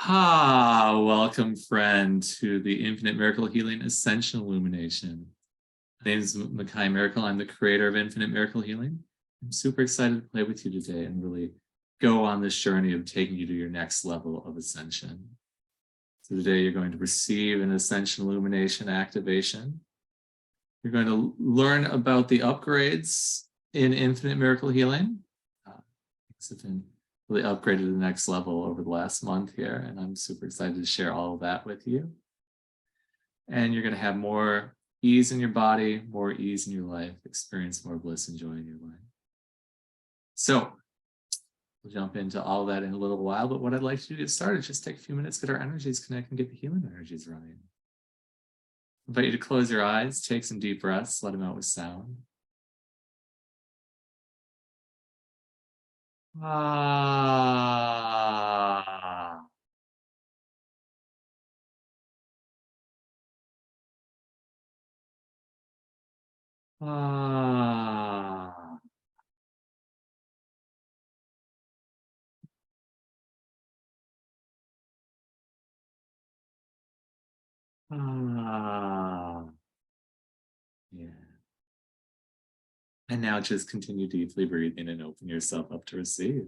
Welcome, friend, to the Infinite Miracle Healing Ascension Illumination. My name is Macaya Miracle. I'm the creator of Infinite Miracle Healing. I'm super excited to play with you today and really go on this journey of taking you to your next level of ascension. So today you're going to receive an Ascension Illumination activation. You're going to learn about the upgrades in Infinite Miracle Healing. Things have been really upgraded to the next level over the last month here, and I'm super excited to share all of that with you. And you're going to have more ease in your body, more ease in your life, experience more bliss and joy in your life. So we'll jump into all of that in a little while, but what I'd like to do to get started is just take a few minutes, get our energies connect and get the healing energies running. I invite you to close your eyes, take some deep breaths, let them out with sound. Ah. Ah. Ah. Yeah. And now just continue deeply breathing and open yourself up to receive.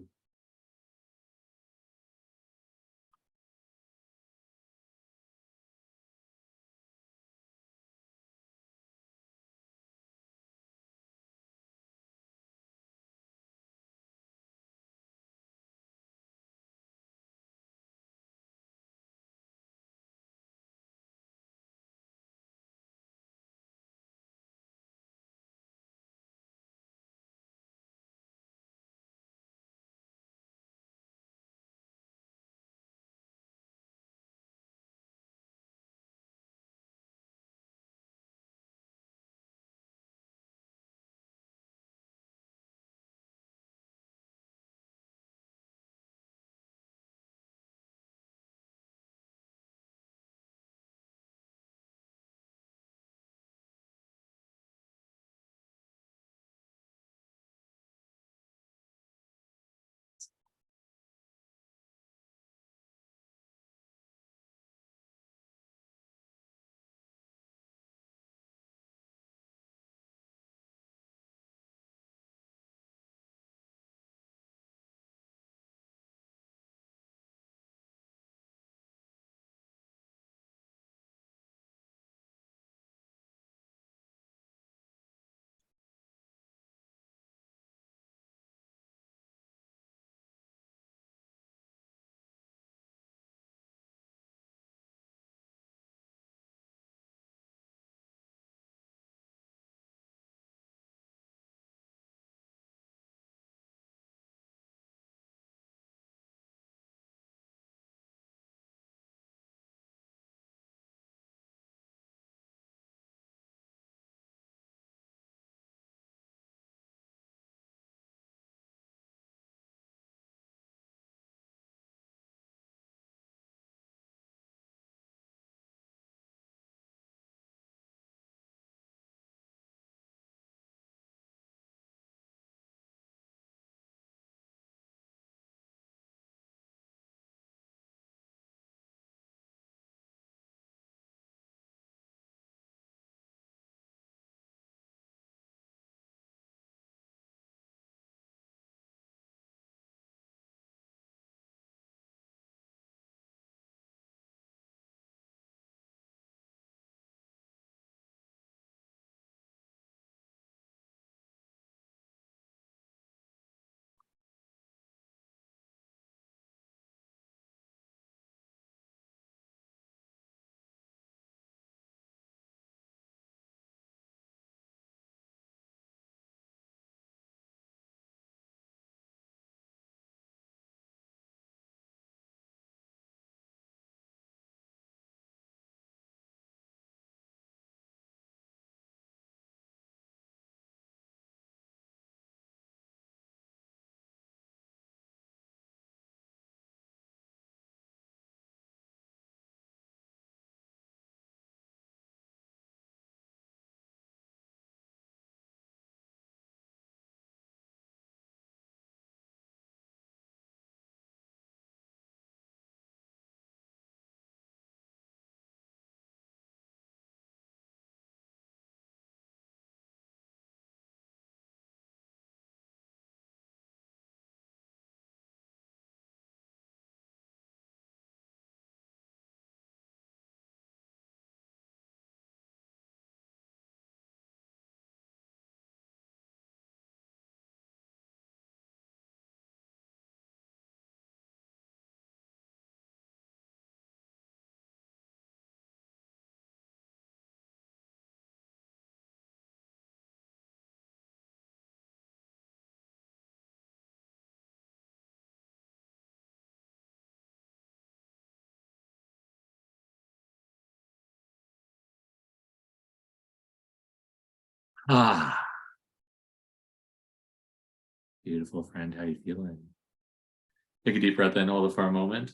Ah, beautiful friend. How you feeling? Take a deep breath in, hold it for a moment.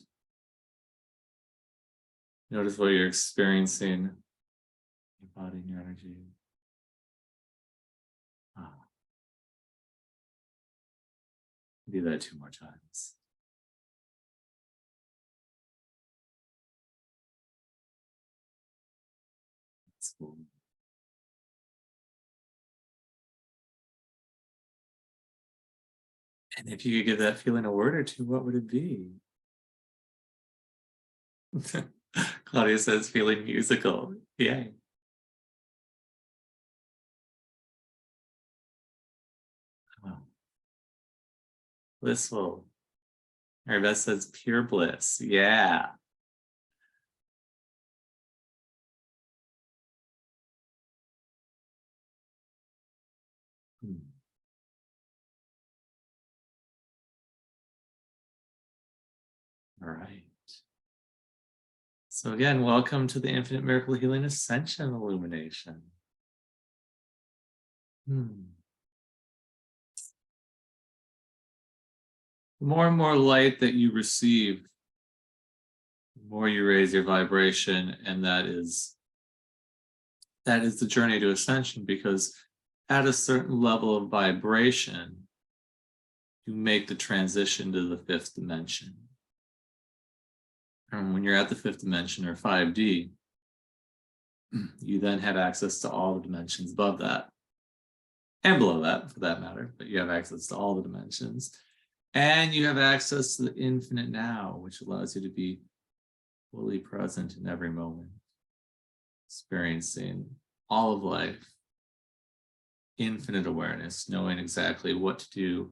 Notice what you're experiencing, your body and your energy. Ah, do that 2 more times. That's cool. And if you could give that feeling a word or two, what would it be? Claudia says feeling musical. Yay. Oh, blissful. Maribeth says pure bliss. Yeah. Hmm. All right. So again, welcome to the Infinite Miracle Healing Ascension Illumination. The more and more light that you receive, the more you raise your vibration, and that is the journey to ascension, because at a certain level of vibration, you make the transition to the 5th dimension. And when you're at the 5th dimension, or 5D, you then have access to all the dimensions above that and below that, for that matter, but you have access to all the dimensions, and you have access to the infinite now, which allows you to be fully present in every moment, experiencing all of life, infinite awareness, knowing exactly what to do,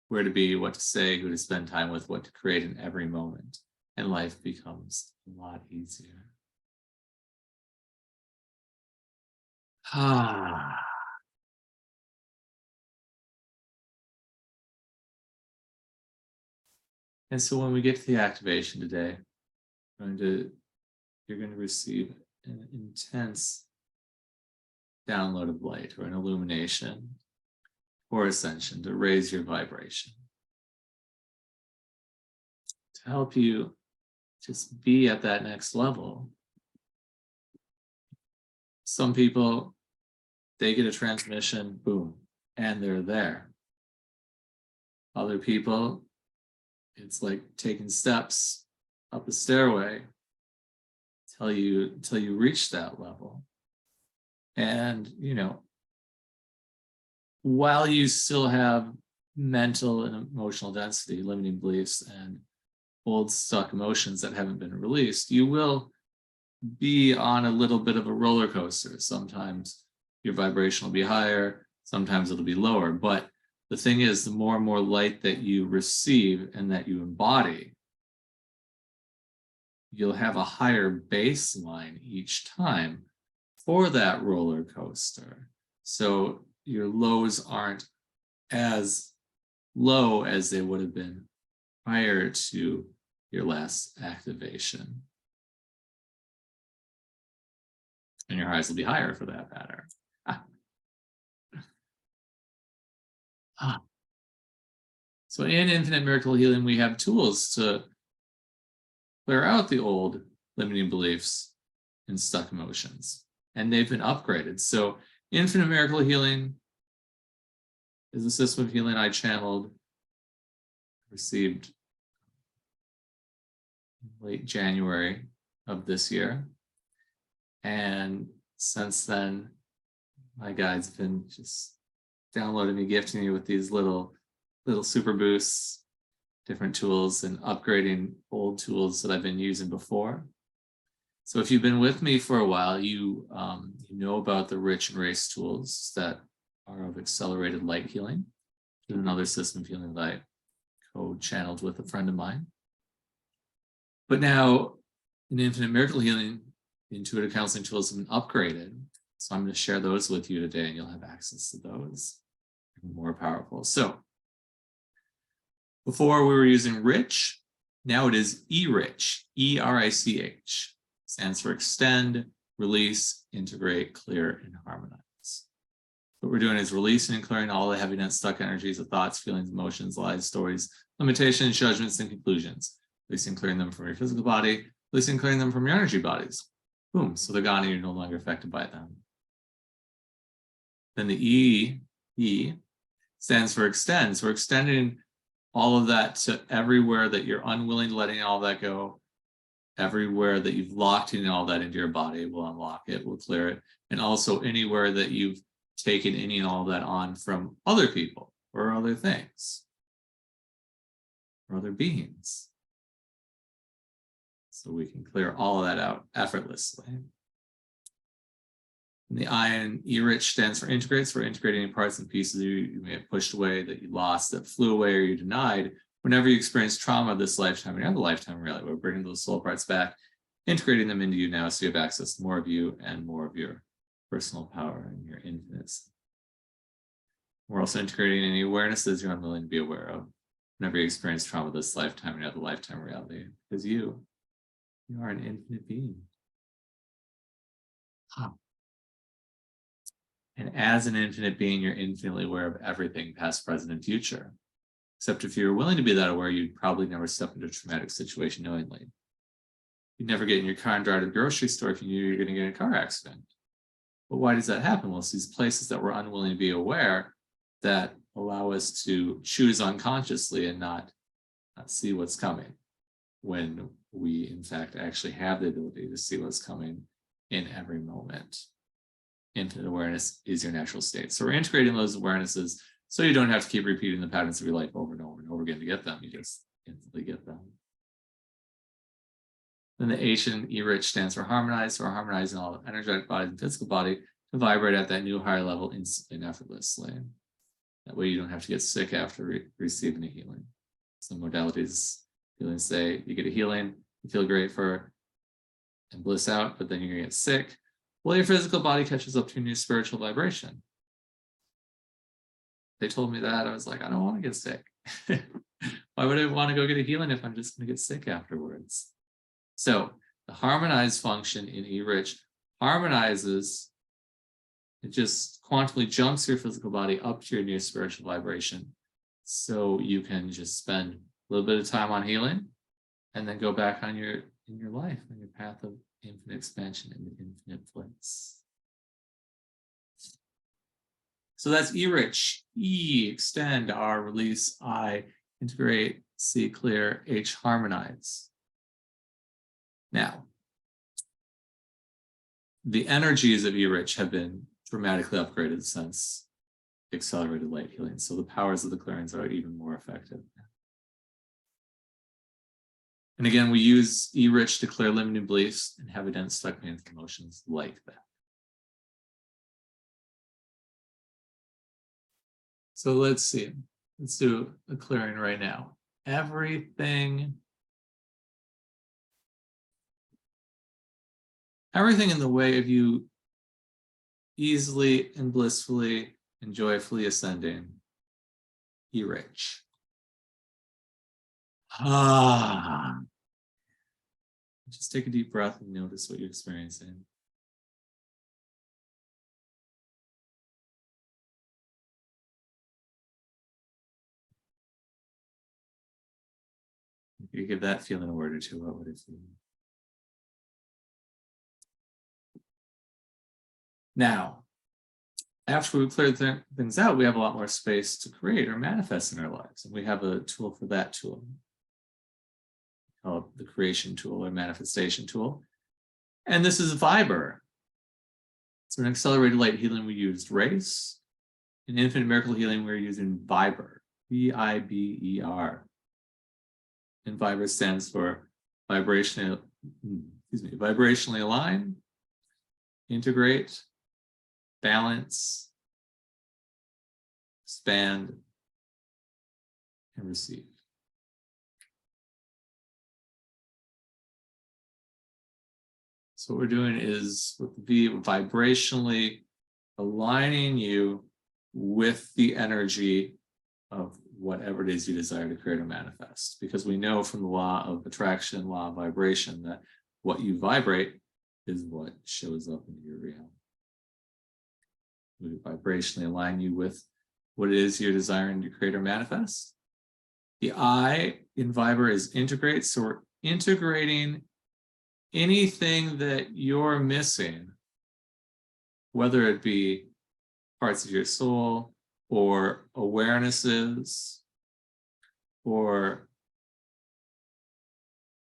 where to be, what to say, who to spend time with, what to create in every moment, and life becomes a lot easier. Ah. And so when we get to the activation today, you're going to receive an intense download of light, or an illumination, or ascension, to raise your vibration, to help you just be at that next level. Some people, they get a transmission, boom, and they're there. Other people, it's like taking steps up a stairway till you reach that level. And while you still have mental and emotional density, limiting beliefs, and old stuck emotions that haven't been released, you will be on a little bit of a roller coaster. Sometimes your vibration will be higher, sometimes it'll be lower. But the thing is, the more and more light that you receive and that you embody, you'll have a higher baseline each time for that roller coaster. So your lows aren't as low as they would have been prior to your last activation. And your highs will be higher for that matter. So in Infinite Miracle Healing, we have tools to clear out the old limiting beliefs and stuck emotions, and they've been upgraded. So Infinite Miracle Healing is a system of healing I channeled, received in late January of this year. And since then, my guides have been just downloading me, gifting me with these little super boosts, different tools, and upgrading old tools that I've been using before. So if you've been with me for a while, you know about the Rich and Race tools that are of accelerated light healing, and another system of healing that I co-channeled with a friend of mine. But now in Infinite Miracle Healing, the intuitive counseling tools have been upgraded. So I'm going to share those with you today, and you'll have access to those. More powerful. So before we were using Rich, now it is E-Rich, E-R-I-C-H. Stands for extend, release, integrate, clear, and harmonize. What we're doing is releasing and clearing all the heavy, dense, stuck energies of thoughts, feelings, emotions, lies, stories, limitations, judgments, and conclusions. Releasing and clearing them from your physical body, releasing and clearing them from your energy bodies. Boom, so they're gone and you're no longer affected by them. Then the E stands for extend. So we're extending all of that to everywhere that you're unwilling to letting all that go. Everywhere that you've locked in all that into your body, we'll unlock it, we'll clear it. And also anywhere that you've taken any and all that on from other people or other things or other beings. So we can clear all of that out effortlessly. And the I in E-rich stands for integrates. We're integrating any parts and pieces you may have pushed away, that you lost, that flew away, or you denied. Whenever you experience trauma this lifetime or another lifetime, really, we're bringing those soul parts back, integrating them into you now, so you have access to more of you and more of your personal power and your infiniteness. We're also integrating any awarenesses you're unwilling to be aware of whenever you experience trauma this lifetime or another lifetime reality, because you are an infinite being. And as an infinite being, you're infinitely aware of everything, past, present, and future. Except if you're willing to be that aware, you'd probably never step into a traumatic situation knowingly. You'd never get in your car and drive to the grocery store if you knew you were going to get in a car accident. But why does that happen? Well, it's these places that we're unwilling to be aware that allow us to choose unconsciously and not see what's coming, when we, in fact, actually have the ability to see what's coming in every moment. Infinite awareness is your natural state. So we're integrating those awarenesses so you don't have to keep repeating the patterns of your life over and over and over again to get them. You just instantly get them. Then the H in E-rich stands for harmonize. So we're harmonizing all the energetic body and physical body to vibrate at that new higher level instantly and effortlessly. That way you don't have to get sick after receiving a healing. Some modalities, healing say you get a healing, you feel great for and bliss out, but then you're gonna get sick. Well, your physical body catches up to your new spiritual vibration. They told me that, I was like, I don't want to get sick. Why would I want to go get a healing if I'm just going to get sick afterwards? So the harmonize function in E-rich harmonizes, it just quantumly jumps your physical body up to your new spiritual vibration. So you can just spend a little bit of time on healing and then go back on in your life, on your path of infinite expansion and infinite bliss. So that's E-rich. E, extend. R, release. I, integrate. C, clear. H, harmonize. Now, the energies of E-rich have been dramatically upgraded since accelerated light healing. So the powers of the clearings are even more effective. And again, we use E-rich to clear limiting beliefs and heavy, dense, stuck emotions like that. So let's see. Let's do a clearing right now. Everything in the way of you easily and blissfully and joyfully ascending, E-rich. Just take a deep breath and notice what you're experiencing. If you give that feeling a word or two, what would it feel? Now, after we cleared things out, we have a lot more space to create or manifest in our lives. And we have a tool for that tool, called the creation tool or manifestation tool. And this is Viber. So in accelerated light healing, we used race. In infinite miracle healing, we're using Viber, V-I-B-E-R. And Viber stands for vibrationally align, integrate, balance, expand, and receive. So what we're doing is with the V, vibrationally aligning you with the energy of whatever it is you desire to create or manifest. Because we know from the law of attraction, law of vibration, that what you vibrate is what shows up in your reality. We vibrationally align you with what it is you're desiring to create or manifest. The I in Viber is integrate. So we're integrating anything that you're missing, whether it be parts of your soul or awarenesses or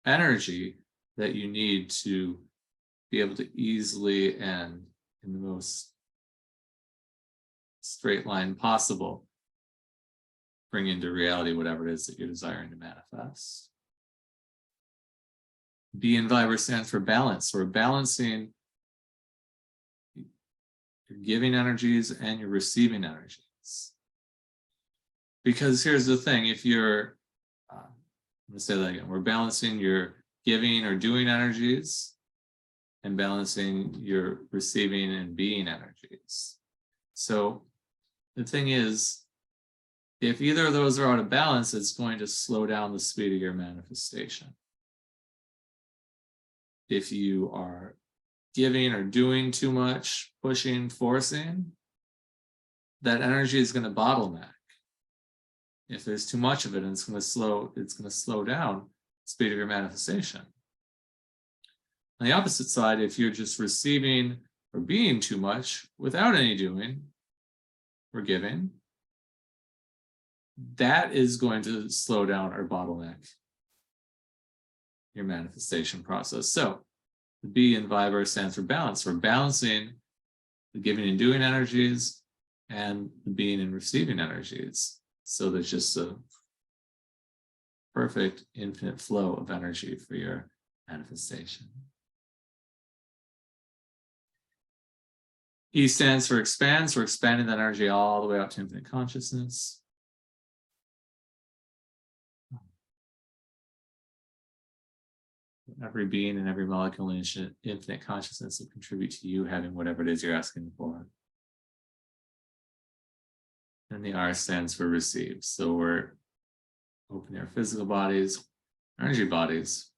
energy that you need to be able to easily and in the most straight line possible bring into reality whatever it is that you're desiring to manifest. B in Viber stands for balance. So we're balancing your giving energies and your receiving energies. Because here's the thing, if you're, I'm going to say that again, we're balancing your giving or doing energies and balancing your receiving and being energies. So the thing is, if either of those are out of balance, it's going to slow down the speed of your manifestation. If you are giving or doing too much, pushing, forcing, that energy is going to bottleneck. If there's too much of it, and it's going to slow down the speed of your manifestation. On the opposite side, if you're just receiving or being too much without any doing or giving, that is going to slow down or bottleneck your manifestation process. So the B in Viber stands for balance. We're balancing the giving and doing energies and the being and receiving energies. So there's just a perfect infinite flow of energy for your manifestation. E stands for expand. So we're expanding that energy all the way out to infinite consciousness. Every being and every molecule in infinite consciousness will contribute to you having whatever it is you're asking for. And the R stands for receive. So we're opening our physical bodies, energy bodies,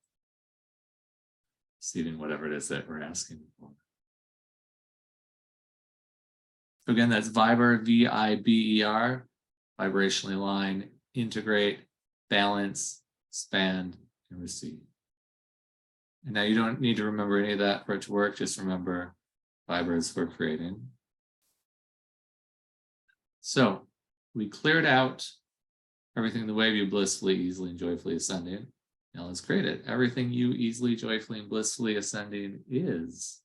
receiving whatever it is that we're asking for. So again, that's Viber, V-I-B-E-R, vibrationally align, integrate, balance, expand, and receive. And now you don't need to remember any of that for it to work. Just remember Viber is for creating. So we cleared out everything the way you blissfully, easily, and joyfully ascending. Now let's create it. Everything you easily, joyfully, and blissfully ascending is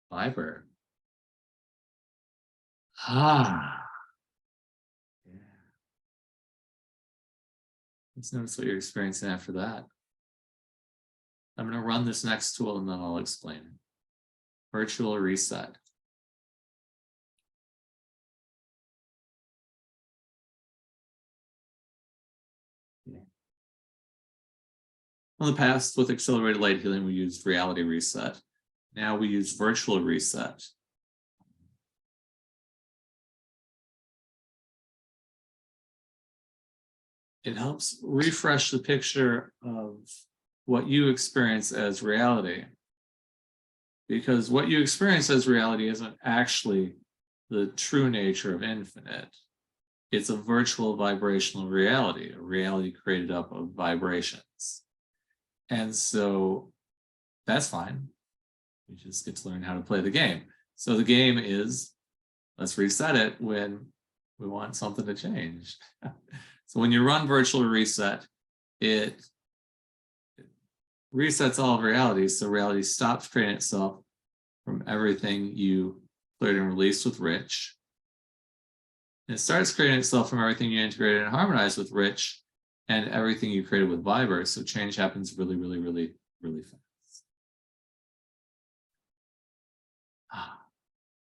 Viber. Ah. Yeah. Let's notice what you're experiencing after that. I'm going to run this next tool and then I'll explain it. Virtual reset. Yeah. In the past, with accelerated light healing, we used reality reset. Now we use virtual reset. It helps refresh the picture of what you experience as reality. Because what you experience as reality isn't actually the true nature of infinite. It's a virtual vibrational reality, a reality created up of vibrations. And so that's fine. We just get to learn how to play the game. So the game is, let's reset it when we want something to change. So when you run virtual reset, it resets all of reality. So reality stops creating itself from everything you cleared and released with Rich. And it starts creating itself from everything you integrated and harmonized with Rich and everything you created with Viber. So change happens really, really, really, really fast.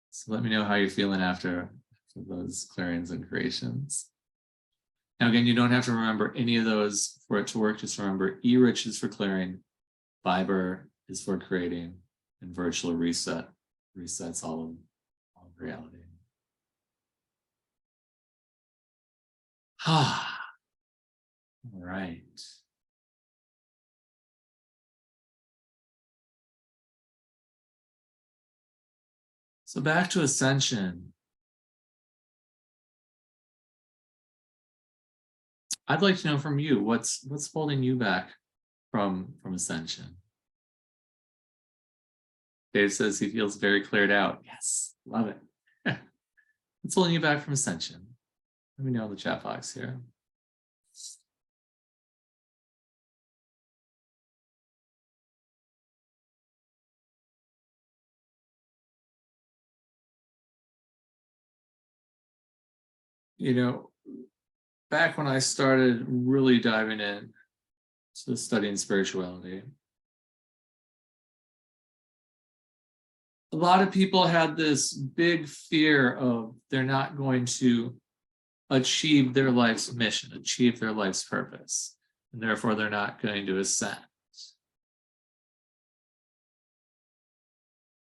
So let me know how you're feeling after those clearings and creations. Now, again, you don't have to remember any of those for it to work. Just remember E-Rich is for clearing, Viber is for creating, and virtual reset resets all of reality. All right. So back to Ascension. I'd like to know from you, what's holding you back from ascension? Dave says he feels very cleared out. Yes, love it. What's holding you back from ascension? Let me know in the chat box here. You know, back when I started really diving in to studying spirituality, a lot of people had this big fear of they're not going to achieve their life's mission, achieve their life's purpose, and therefore they're not going to ascend.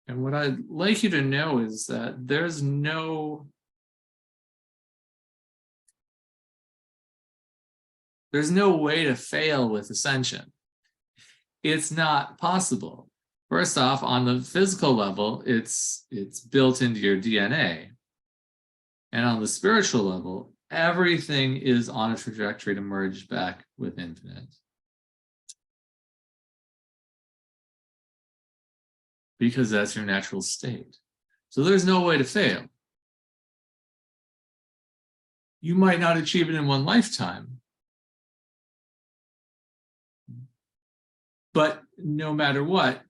And what I'd like you to know is that there's no way to fail with ascension. It's not possible. First off, on the physical level, it's built into your DNA. And on the spiritual level, everything is on a trajectory to merge back with infinite. Because that's your natural state. So there's no way to fail. You might not achieve it in one lifetime, but no matter what,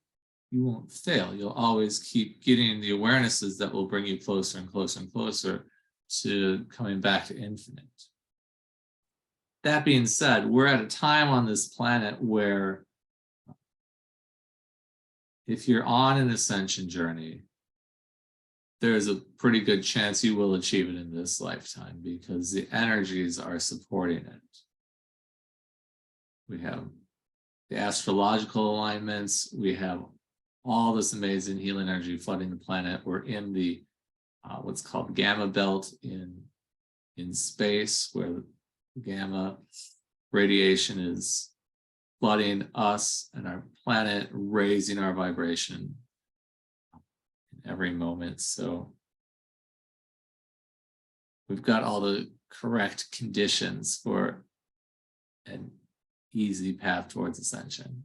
you won't fail. You'll always keep getting the awarenesses that will bring you closer and closer and closer to coming back to infinite. That being said, we're at a time on this planet where if you're on an ascension journey, there's a pretty good chance you will achieve it in this lifetime because the energies are supporting it. We have the astrological alignments, we have all this amazing healing energy flooding the planet. We're in the what's called gamma belt in space, where gamma radiation is flooding us and our planet, raising our vibration in every moment. So we've got all the correct conditions for an easy path towards ascension.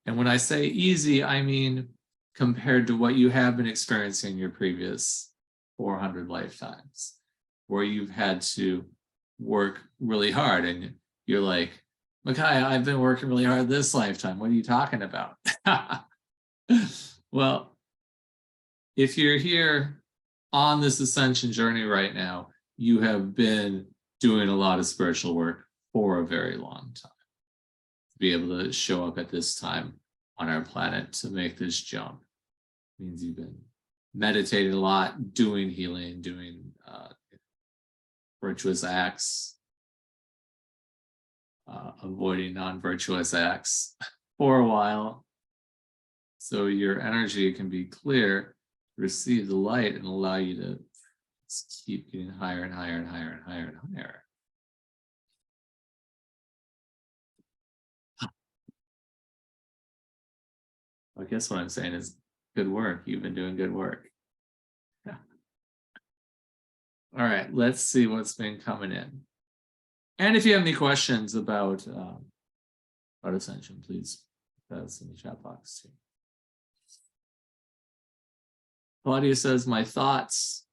And when I say easy, I mean compared to what you have been experiencing in your previous 400 lifetimes, where you've had to work really hard and you're like, Macaya, I've been working really hard this lifetime. What are you talking about? Well, if you're here on this ascension journey right now, you have been doing a lot of spiritual work for a very long time to be able to show up at this time on our planet to make this jump. It means you've been meditating a lot, doing healing, doing virtuous acts, avoiding non-virtuous acts for a while, so your energy can be clear, receive the light, and allow you to just keep getting higher and higher and higher and higher and higher. I guess what I'm saying is good work. You've been doing good work. Yeah. All right, let's see what's been coming in. And if you have any questions about Ascension, please put those in the chat box too. Claudia says, my thoughts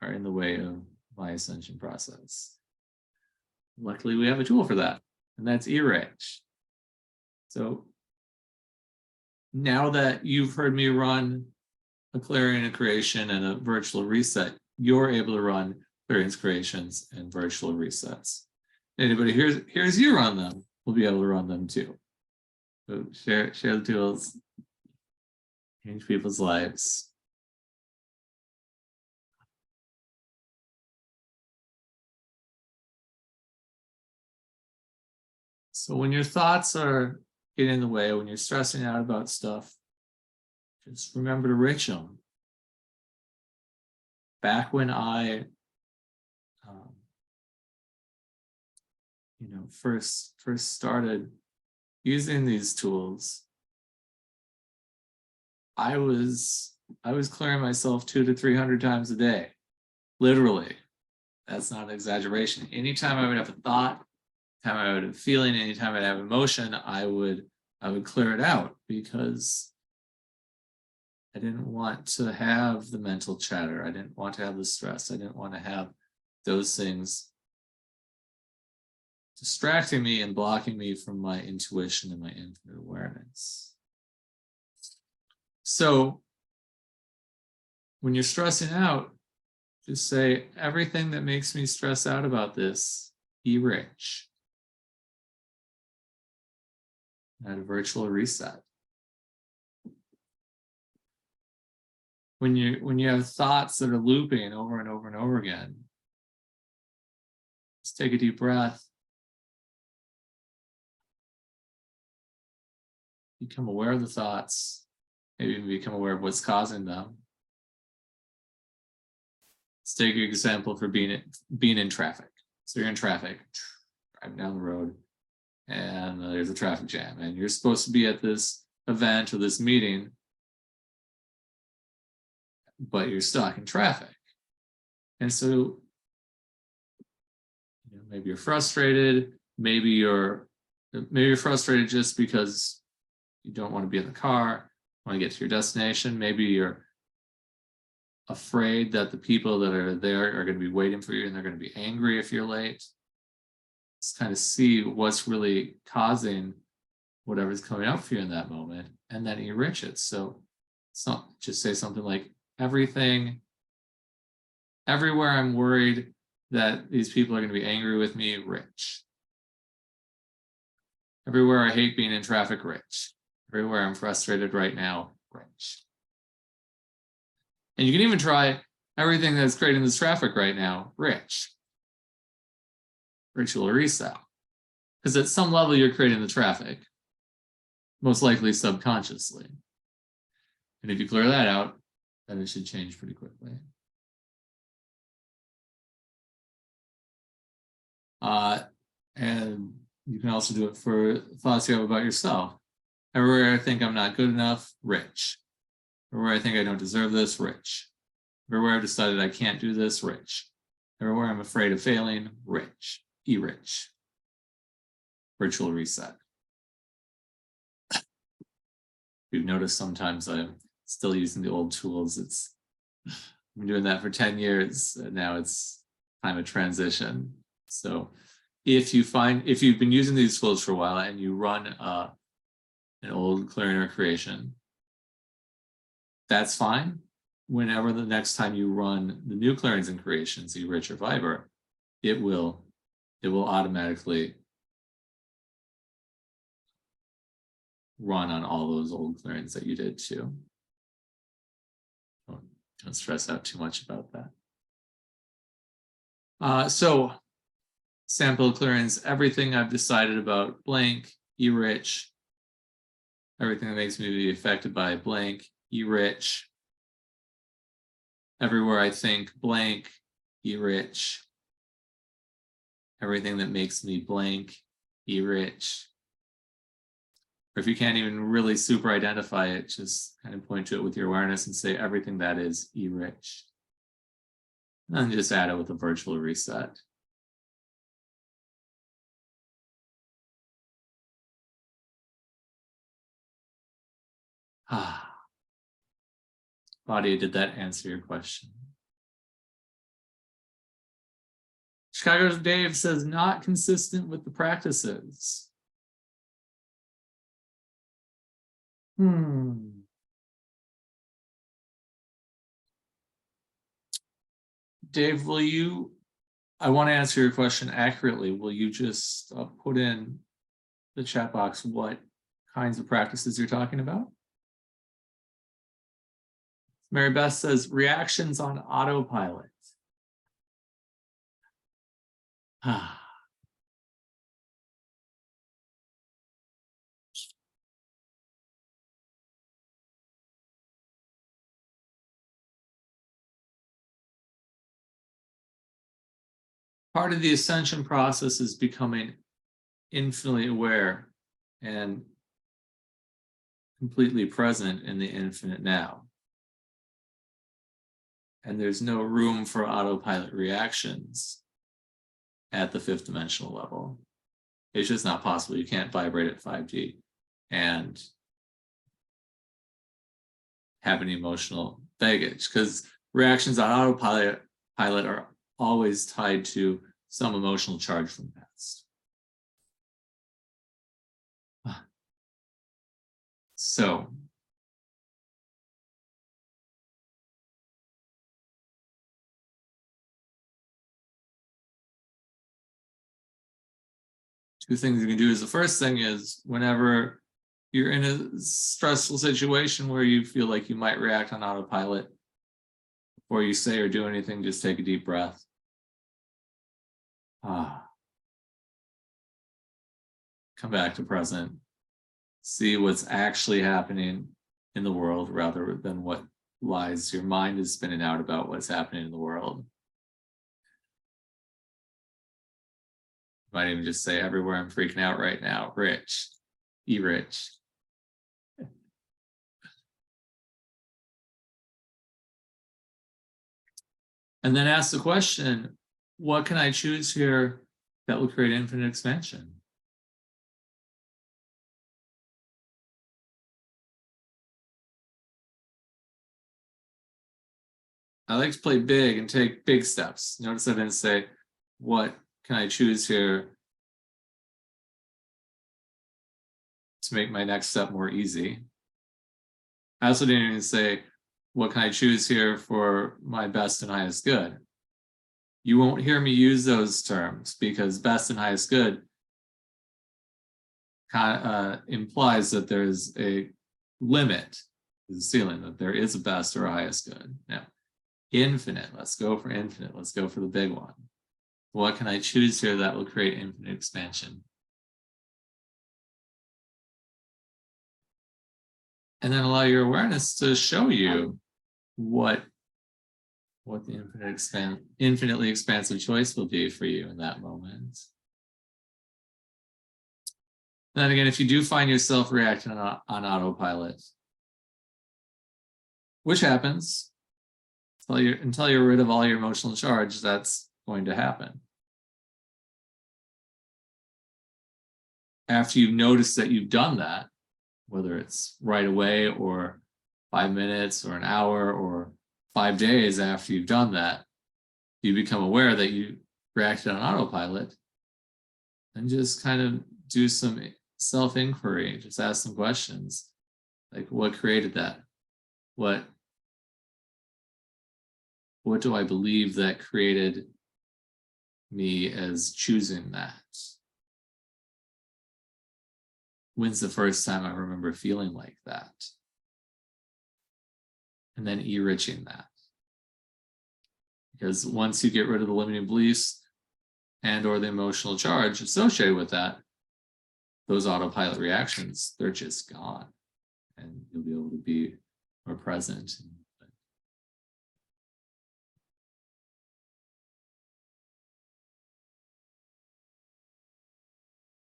are in the way of my ascension process. Luckily, we have a tool for that, and that's eRage. So now that you've heard me run a clearing, a creation, and a virtual reset, you're able to run clearings, creations, and virtual resets. Anybody here's you run them, will be able to run them too. So share the tools, change people's lives. So when your thoughts are getting in the way, when you're stressing out about stuff, just remember to rich them. Back when I, first started using these tools, I was clearing myself 200 to 300 times a day, literally. That's not an exaggeration. Anytime I would have a thought, anytime I would have a feeling, anytime I'd have emotion, I would clear it out because I didn't want to have the mental chatter. I didn't want to have the stress. I didn't want to have those things distracting me and blocking me from my intuition and my infinite awareness. So when you're stressing out, just say, everything that makes me stress out about this, be rich. Add a virtual reset. When you have thoughts that are looping over and over and over again, just take a deep breath. Become aware of the thoughts, maybe even become aware of what's causing them. Let's take an example for being in traffic. So you're in traffic, driving down the road, and there's a traffic jam, and you're supposed to be at this event or this meeting, but you're stuck in traffic. And so maybe you're frustrated, maybe you're frustrated just because you don't want to be in the car, want to get to your destination. Maybe you're afraid that the people that are there are going to be waiting for you and they're going to be angry if you're late. Just kind of see what's really causing whatever's coming up for you in that moment, and then enrich it. So it's not just say something like, everywhere I'm worried that these people are going to be angry with me, rich. Everywhere I hate being in traffic, rich. Everywhere I'm frustrated right now, rich. And you can even try, everything that's creating this traffic right now, rich. Ritual reset. Because at some level you're creating the traffic, most likely subconsciously. And if you clear that out, then it should change pretty quickly. And you can also do it for thoughts you have about yourself. Everywhere I think I'm not good enough, rich. Everywhere I think I don't deserve this, rich. Everywhere I've decided I can't do this, rich. Everywhere I'm afraid of failing, rich. E-rich. Virtual reset. You've noticed sometimes I'm still using the old tools. I've been doing that for 10 years, and now it's time of transition. So if you've been using these tools for a while and you run an old clearing or creation, that's fine. Whenever the next time you run the new clearings and creations, E-rich or Fiber, it will automatically run on all those old clearings that you did too. Don't stress out too much about that. So sample clearings, everything I've decided about blank, E-rich. Everything that makes me be affected by blank, E-rich. Everywhere I think blank, E-rich. Everything that makes me blank, E-rich. Or if you can't even really super identify it, just kind of point to it with your awareness and say everything that is E-rich. And then just add it with a virtual reset. Claudia, did that answer your question? Chicago's Dave says not consistent with the practices. Dave, I want to answer your question accurately. Will you just put in the chat box what kinds of practices you're talking about? Mary Beth says reactions on autopilot. Part of the ascension process is becoming infinitely aware and completely present in the infinite now. And there's no room for autopilot reactions at the 5th dimensional level. It's just not possible. You can't vibrate at 5D and have any emotional baggage, because reactions on autopilot are always tied to some emotional charge from the past. So two things you can do is, the first thing is, whenever you're in a stressful situation where you feel like you might react on autopilot, before you say or do anything, just take a deep breath. Come back to present. See what's actually happening in the world rather than what lies your mind is spinning out about what's happening in the world. You might even just say, everywhere I'm freaking out right now, rich, rich. And then ask the question, what can I choose here that will create infinite expansion? I like to play big and take big steps. Notice I didn't say, what can I choose here to make my next step more easy? I also didn't even say, what can I choose here for my best and highest good? You won't hear me use those terms, because best and highest good implies that there's a limit, the ceiling, that there is a best or a highest good. Now, infinite, let's go for infinite. Let's go for the big one. What can I choose here that will create infinite expansion? And then allow your awareness to show you what the infinitely expansive choice will be for you in that moment. Then again, if you do find yourself reacting on autopilot, which happens until you're rid of all your emotional charge, that's going to happen. After you've noticed that you've done that, whether it's right away or 5 minutes or an hour or 5 days after you've done that, you become aware that you reacted on autopilot, and just kind of do some self-inquiry. Just ask some questions, like, what created that? What do I believe that created me as choosing that? When's the first time I remember feeling like that? And then enriching that. Because once you get rid of the limiting beliefs and or the emotional charge associated with that, those autopilot reactions, they're just gone. And you'll be able to be more present.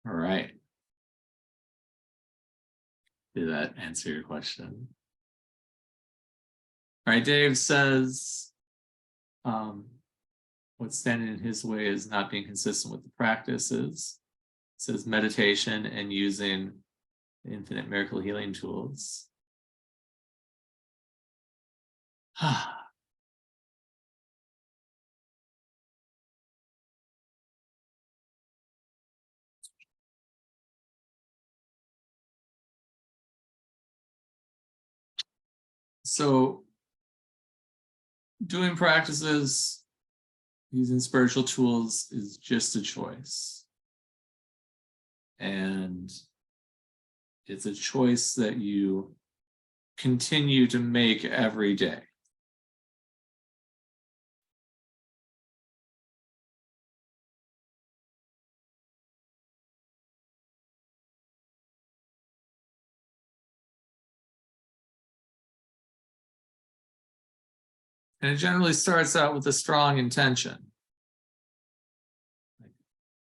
All right. Did that answer your question? All right, Dave says, what's standing in his way is not being consistent with the practices. It says meditation and using infinite miracle healing tools. So doing practices using spiritual tools is just a choice. And it's a choice that you continue to make every day. And it generally starts out with a strong intention.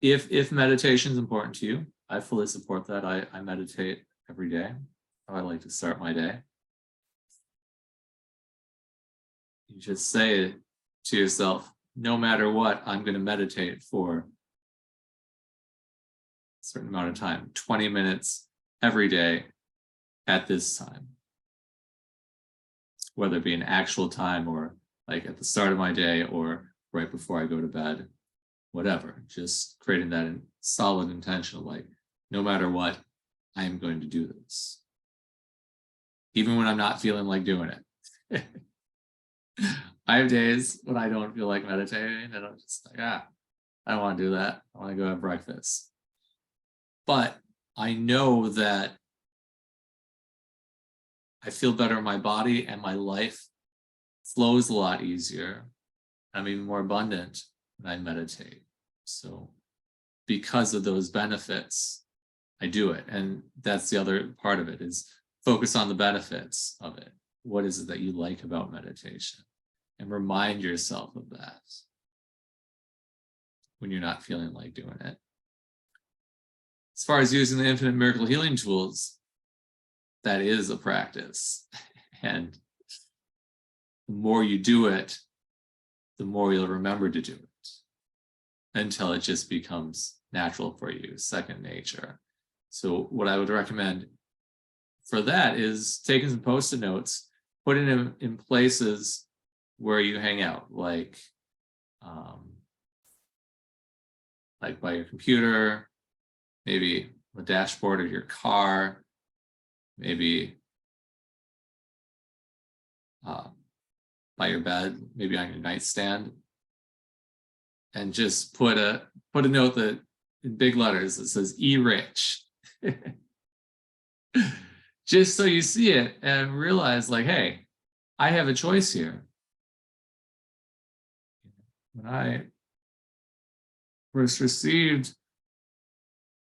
If meditation is important to you, I fully support that. I meditate every day. I like to start my day. You just say to yourself, no matter what, I'm going to meditate for a certain amount of time, 20 minutes every day at this time. Whether it be an actual time or like at the start of my day or right before I go to bed, whatever. Just creating that solid intention of like, no matter what, I am going to do this. Even when I'm not feeling like doing it. I have days when I don't feel like meditating and I'm just like, I don't want to do that. I want to go have breakfast. But I know that I feel better in my body and my life flows a lot easier. I'm even more abundant when I meditate. So because of those benefits, I do it. And that's the other part of it, is focus on the benefits of it. What is it that you like about meditation? And remind yourself of that when you're not feeling like doing it. As far as using the infinite miracle healing tools, that is a practice. And the more you do it, the more you'll remember to do it until it just becomes natural for you, second nature. So what I would recommend for that is taking some Post-it notes, putting them in places where you hang out, like by your computer, maybe the dashboard of your car, maybe by your bed, maybe on your nightstand, and just put a note that in big letters that says "E Rich," just so you see it and realize, like, hey, I have a choice here. When I first received,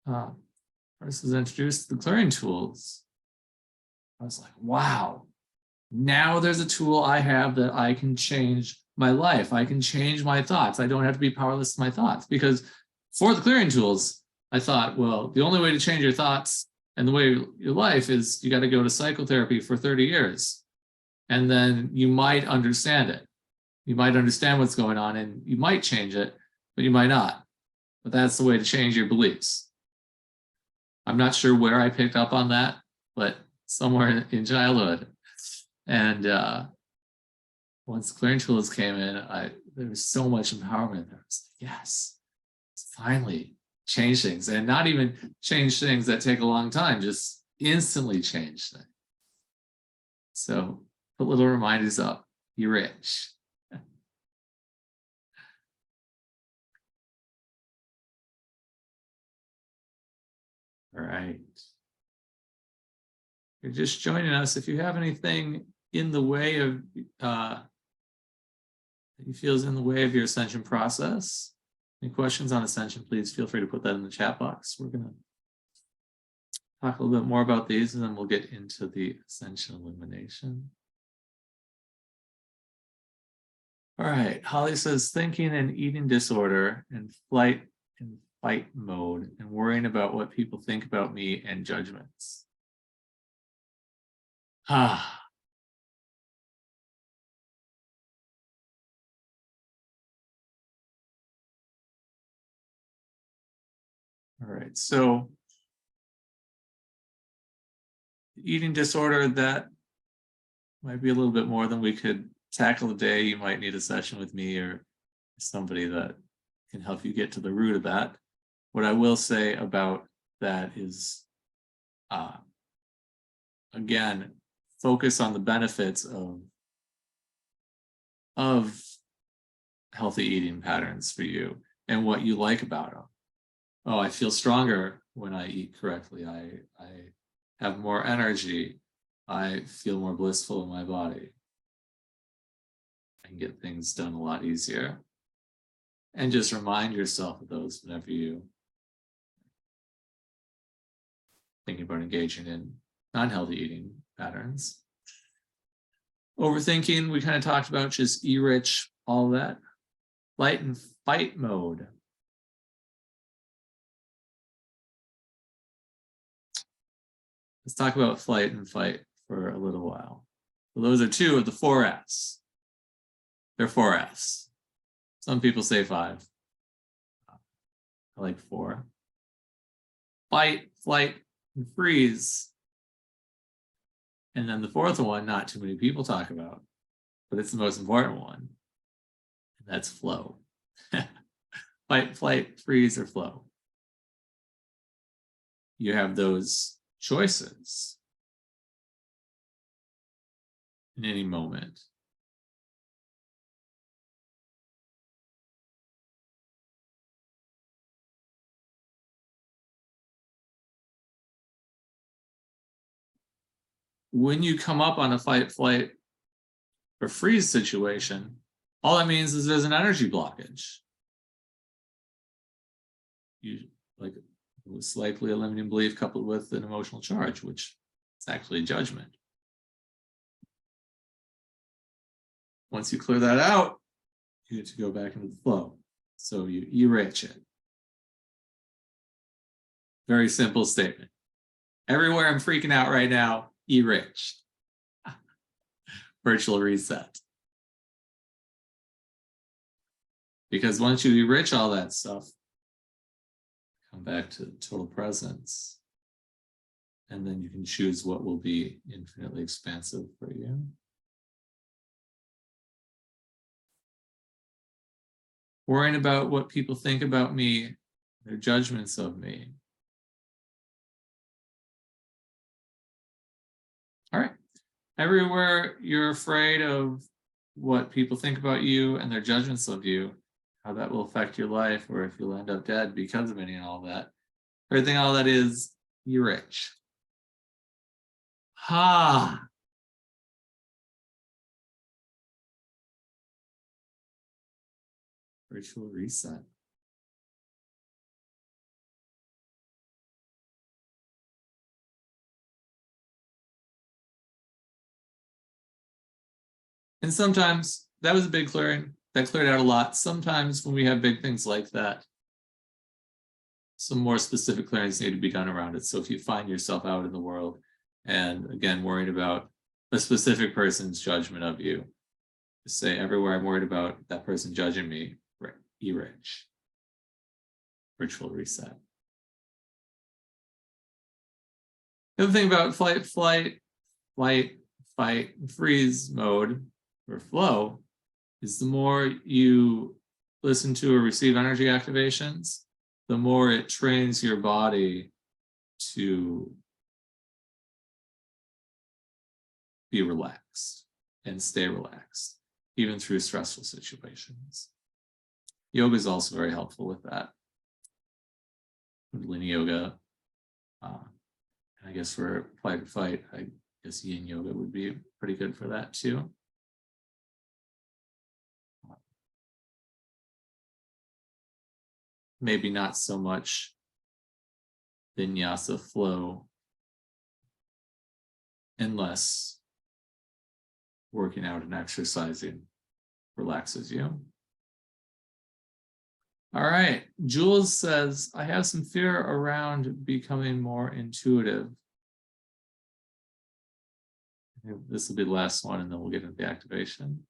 first was introduced to the clearing tools, I was like, wow, now there's a tool I have that I can change my life. I can change my thoughts. I don't have to be powerless to my thoughts. Because for the clearing tools, I thought, well, the only way to change your thoughts and the way your life is you got to go to psychotherapy for 30 years. And then you might understand it. You might understand what's going on and you might change it, but you might not. But that's the way to change your beliefs. I'm not sure where I picked up on that, but somewhere in childhood. And once clearing tools came in, there was so much empowerment there. I was like, yes, it's finally change things, and not even change things that take a long time, just instantly change things. So put little reminders up. You're rich. All right. You're just joining us. If you have anything in the way of that you feel is in the way of your ascension process, any questions on ascension, please feel free to put that in the chat box. We're going to talk a little bit more about these, and then we'll get into the ascension illumination. All right, Holly says thinking and eating disorder and flight and fight mode and worrying about what people think about me and judgments. All right, so eating disorder, that might be a little bit more than we could tackle today. You might need a session with me or somebody that can help you get to the root of that. What I will say about that is, again, focus on the benefits of healthy eating patterns for you and what you like about them. Oh, I feel stronger when I eat correctly. I have more energy. I feel more blissful in my body. I can get things done a lot easier. And just remind yourself of those whenever you think about engaging in non-healthy eating patterns. Overthinking, we kind of talked about, just E-rich, all that. Flight and fight mode. Let's talk about flight and fight for a little while. Well, those are two of the 4 F's. There are 4 Fs. Some people say 5. I like 4. Fight, flight, and freeze. And then the 4th one, not too many people talk about, but it's the most important one. And that's flow. Fight, flight, freeze, or flow. You have those choices in any moment. When you come up on a fight, flight, or freeze situation, all that means is there's an energy blockage. You like it's likely a limiting belief coupled with an emotional charge, which is actually judgment. Once you clear that out, you get to go back into the flow. So you enrich it. Very simple statement. Everywhere I'm freaking out right now, enrich. Virtual reset. Because once you enrich all that stuff, come back to total presence. And then you can choose what will be infinitely expansive for you. Worrying about what people think about me, their judgments of me. All right. Everywhere you're afraid of what people think about you and their judgments of you, how that will affect your life, or if you'll end up dead because of any and all that. Everything, all that is, you're rich. Ha! Virtual reset. And sometimes that was a big clearing. That cleared out a lot. Sometimes when we have big things like that, some more specific clearings need to be done around it. So if you find yourself out in the world and again, worried about a specific person's judgment of you, just say, everywhere I'm worried about that person judging me, rich. Virtual reset. The other thing about flight, fight, freeze mode or flow is the more you listen to or receive energy activations, the more it trains your body to be relaxed and stay relaxed, even through stressful situations. Yoga is also very helpful with that. Kundalini yoga. I guess for flight or fight, I guess yin yoga would be pretty good for that too. Maybe not so much vinyasa flow, unless working out and exercising relaxes you. All right, Jules says, I have some fear around becoming more intuitive. This will be the last one, and then we'll get into the activation.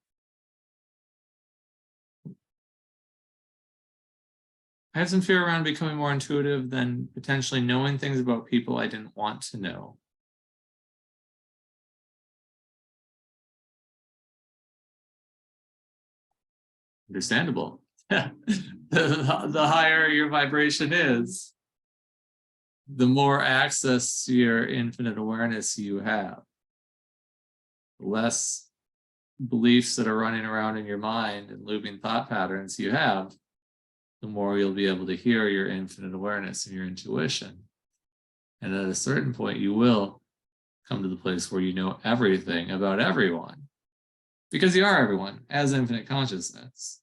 I have some fear around becoming more intuitive than potentially knowing things about people I didn't want to know. Understandable. The higher your vibration is, the more access to your infinite awareness you have. The less beliefs that are running around in your mind and looping thought patterns you have, the more you'll be able to hear your infinite awareness and your intuition. And at a certain point, you will come to the place where you know everything about everyone, because you are everyone as infinite consciousness.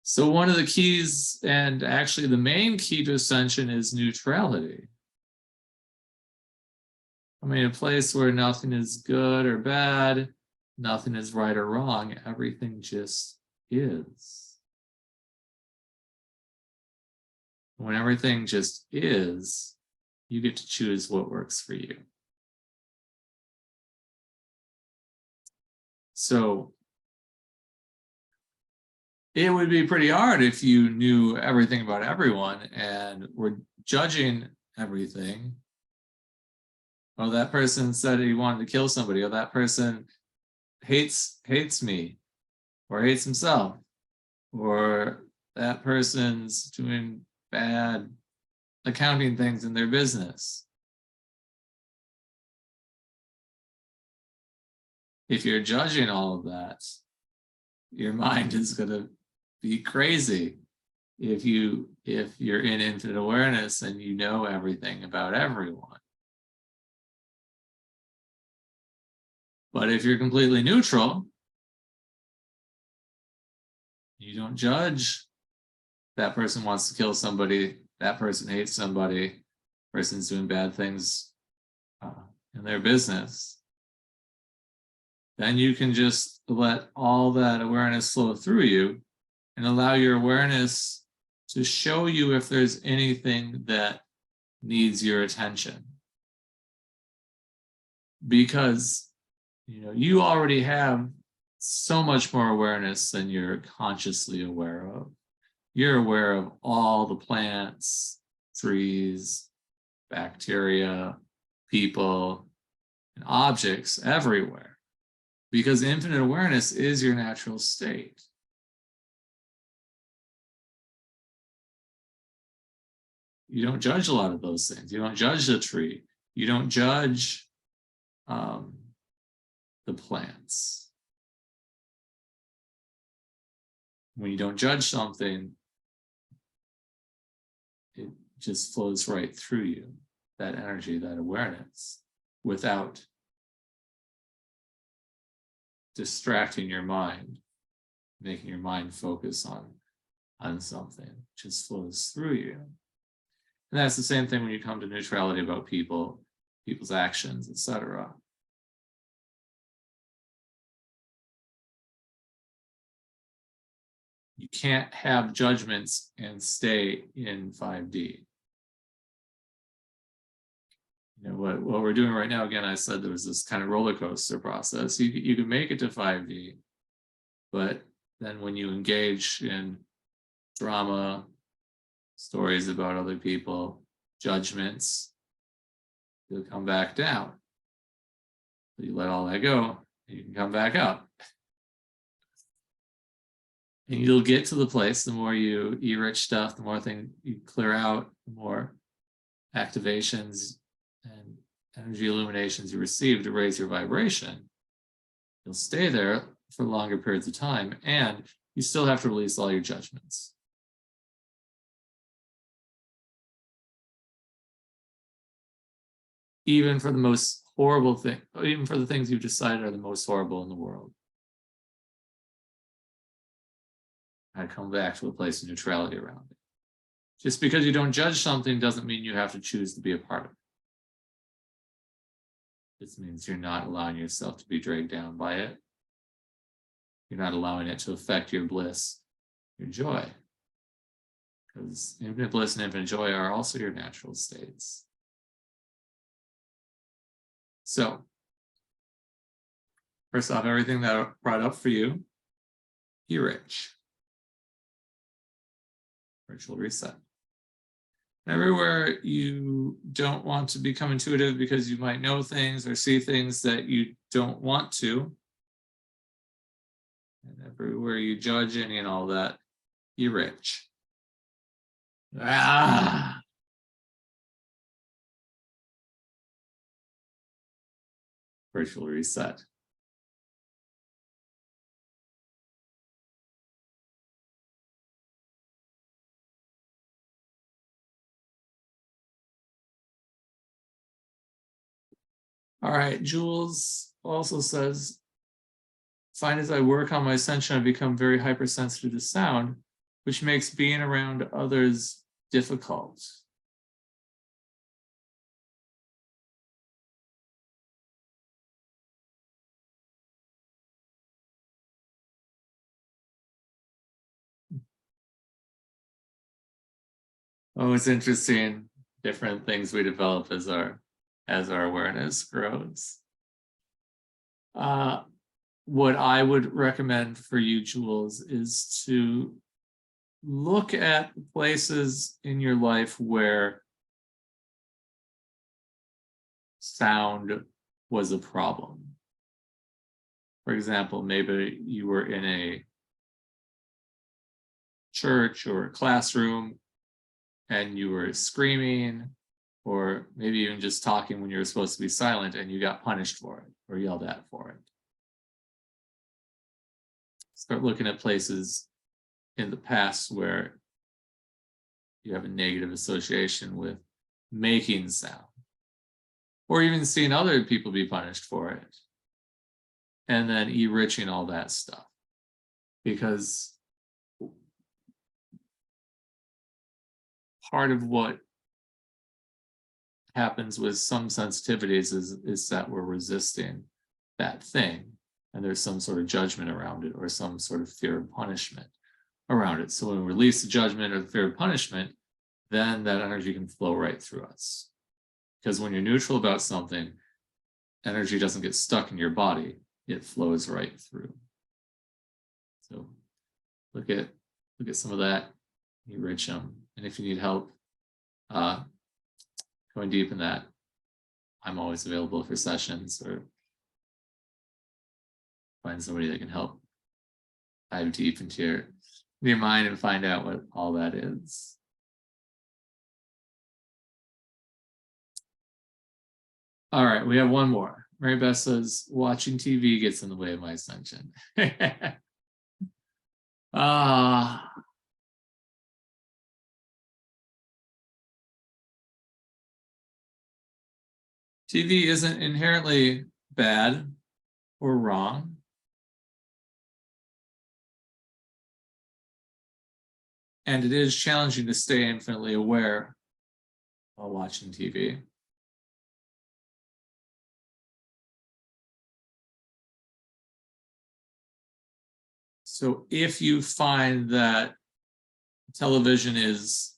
So one of the keys, and actually the main key to ascension, is neutrality. I mean, a place where nothing is good or bad, nothing is right or wrong, everything just is. When everything just is, you get to choose what works for you. So it would be pretty hard if you knew everything about everyone and were judging everything. Oh, that person said he wanted to kill somebody. Oh, that person hates me or hates himself, or that person's doing bad accounting things in their business. If you're judging all of that, your mind is going to be crazy. If you're in infinite awareness and you know everything about everyone. But if you're completely neutral, you don't judge. That person wants to kill somebody, that person hates somebody, person's doing bad things in their business. Then you can just let all that awareness flow through you and allow your awareness to show you if there's anything that needs your attention. Because you already have so much more awareness than you're consciously aware of. You're aware of all the plants, trees, bacteria, people, and objects everywhere. Because infinite awareness is your natural state. You don't judge a lot of those things. You don't judge the tree. You don't judge the plants. When you don't judge something, it just flows right through you, that energy, that awareness, without distracting your mind, making your mind focus on something. It just flows through you. And that's the same thing when you come to neutrality about people, people's actions, etc. You can't have judgments and stay in 5D. What we're doing right now, again, I said there was this kind of roller coaster process. You can make it to 5D, but then when you engage in drama, stories about other people, judgments, you'll come back down. So you let all that go, and you can come back up. And you'll get to the place, the more you enrich stuff, the more things you clear out, the more activations and energy illuminations you receive to raise your vibration. You'll stay there for longer periods of time, and you still have to release all your judgments. Even for the most horrible thing, even for the things you've decided are the most horrible in the world. I come back to a place of neutrality around it. Just because you don't judge something doesn't mean you have to choose to be a part of it. This means you're not allowing yourself to be dragged down by it. You're not allowing it to affect your bliss, your joy. Because infinite bliss and infinite joy are also your natural states. So, first off, everything that I brought up for you, you're rich. Virtual reset. Everywhere you don't want to become intuitive because you might know things or see things that you don't want to, and everywhere you judge any and all that, you're rich. Virtual reset. All right, Jules also says, find as I work on my ascension, I become very hypersensitive to sound, which makes being around others difficult. Oh, it's interesting. Different things we develop as our awareness grows. what I would recommend for you, Jules, is to look at places in your life where sound was a problem. For example, maybe you were in a church or a classroom and you were screaming, or maybe even just talking when you were supposed to be silent and you got punished for it or yelled at for it. Start looking at places in the past where you have a negative association with making sound, or even seeing other people be punished for it, and then enriching all that stuff. Because part of what happens with some sensitivities is that we're resisting that thing, and there's some sort of judgment around it, or some sort of fear of punishment around it. So when we release the judgment or the fear of punishment, then that energy can flow right through us. Because when you're neutral about something, energy doesn't get stuck in your body, it flows right through. So look at some of that, enrich them. And if you need help going deep in that, I'm always available for sessions, or find somebody that can help dive deep into your mind and find out what all that is. All right, we have one more. Mary Beth says, watching TV gets in the way of my ascension. TV isn't inherently bad or wrong. And it is challenging to stay infinitely aware while watching TV. So if you find that television is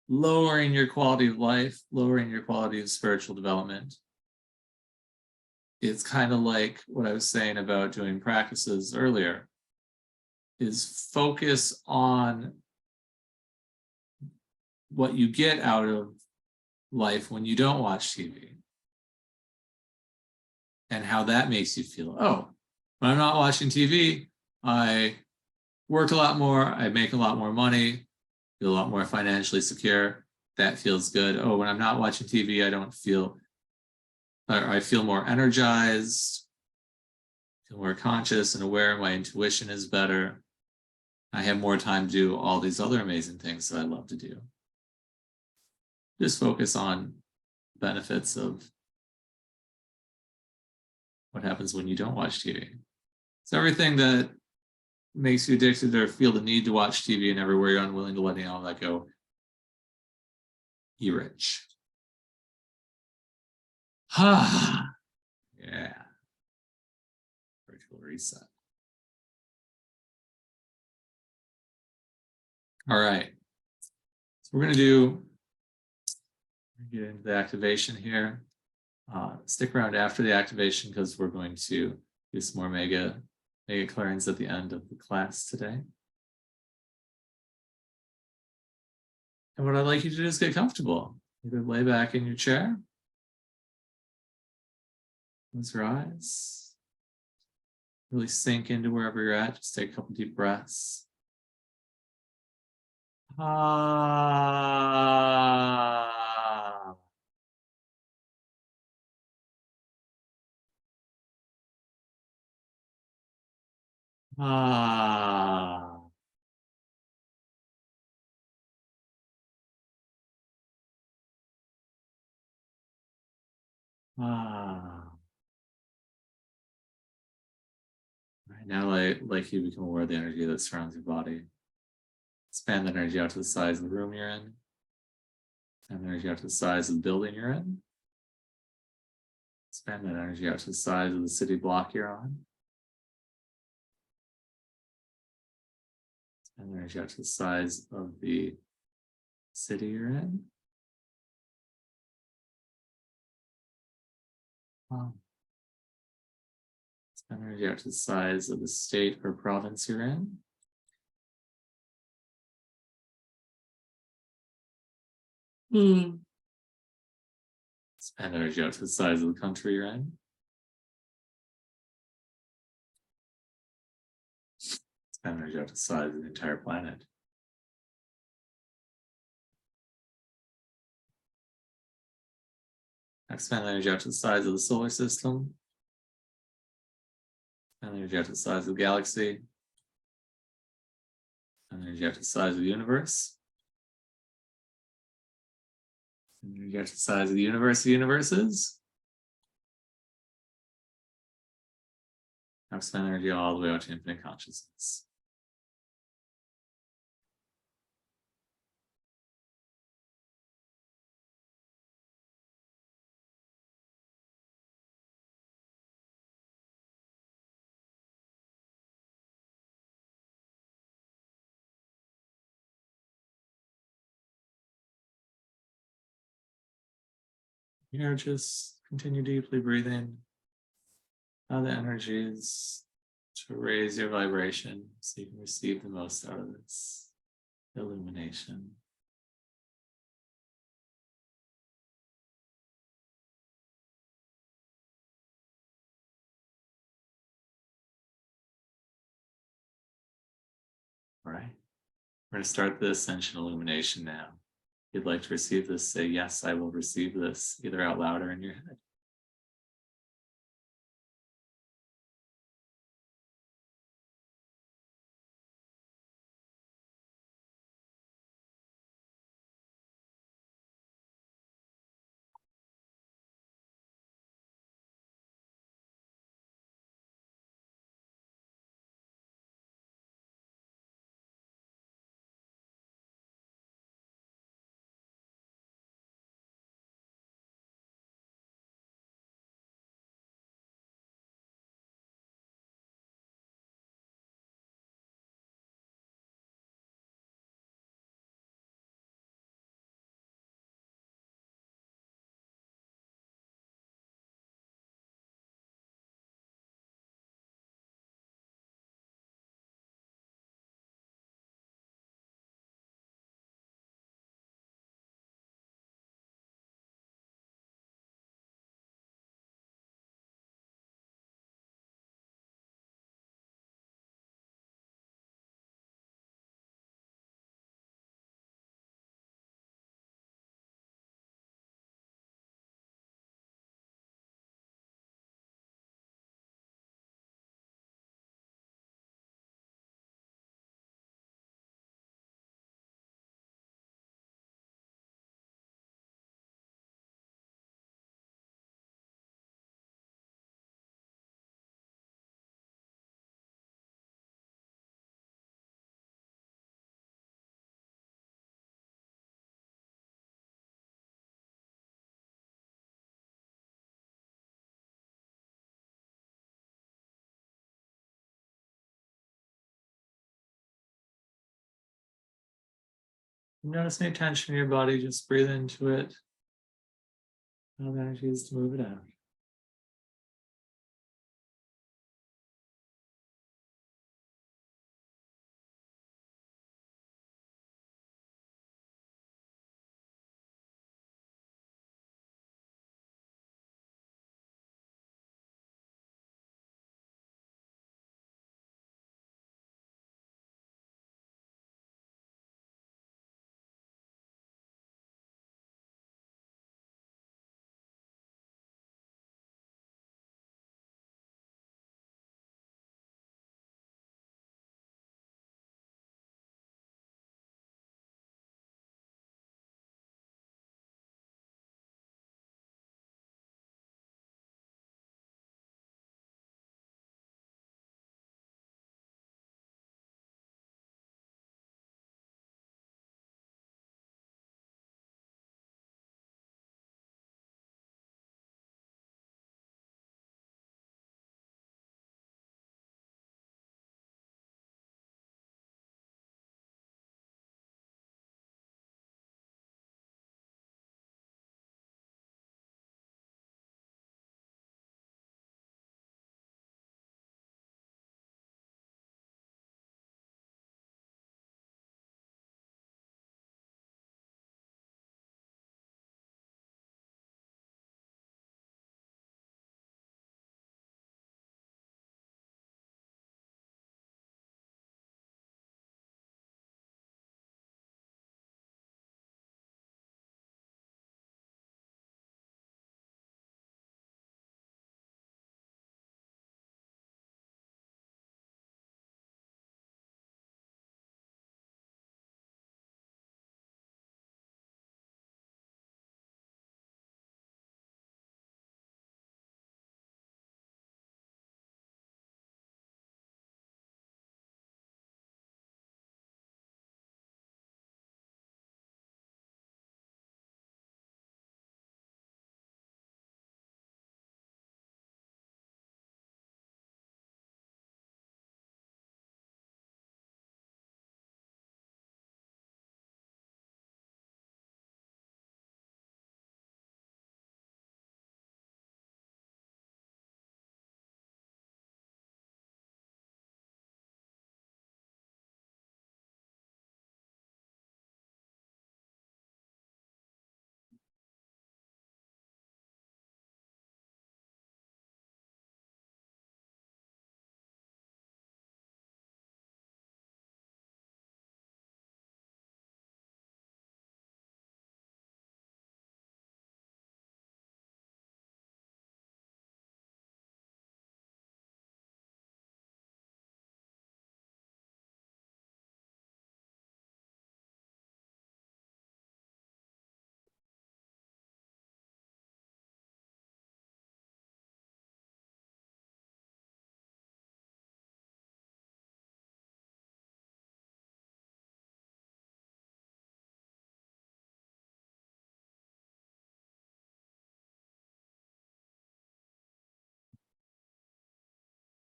lowering your quality of life, lowering your quality of spiritual development, it's kind of like what I was saying about doing practices earlier, is focus on what you get out of life when you don't watch TV and how that makes you feel. Oh, when I'm not watching TV, I work a lot more, I make a lot more money, feel a lot more financially secure. That feels good. Oh, when I'm not watching TV, I don't feel, or I feel more energized, feel more conscious and aware. My intuition is better. I have more time to do all these other amazing things that I love to do. Just focus on benefits of what happens when you don't watch TV. So everything that makes you addicted or feel the need to watch TV, and everywhere you're unwilling to letting all that go, you rich. Yeah. Virtual reset. All right. So we're going to get into the activation here. Stick around after the activation because we're going to do some more mega clearings at the end of the class today. And what I'd like you to do is get comfortable. Either lay back in your chair, close your eyes, really sink into wherever you're at. Just take a couple deep breaths. Ah. Ah. Ah. Right now, like you become aware of the energy that surrounds your body. Expand the energy out to the size of the room you're in. Expand the energy out to the size of the building you're in. Expand that energy out to the size of the city block you're on. Expand the energy out to the size of the city you're in. Wow. Energy out to the size of the state or province you're in. Expand energy out to the size of the country you're in. Expand energy out to the size of the entire planet. Expand energy out to the size of the solar system. Expand energy out to the size of the galaxy. Expand energy out to the size of the universe. Energy out to the size of the universe of universes. Now expand energy all the way out to infinite consciousness. Here, just continue deeply breathing. Allow the energies to raise your vibration so you can receive the most out of this illumination. All right, we're going to start the Ascension illumination now. If you'd like to receive this, say, yes, I will receive this, either out loud or in your head. Notice any tension in your body, just breathe into it. Allow the energies to move it out.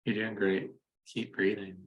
You're doing great. Keep breathing.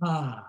Ah.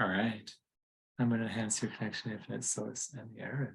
All right. I'm going to enhance your connection to infinite source and the area.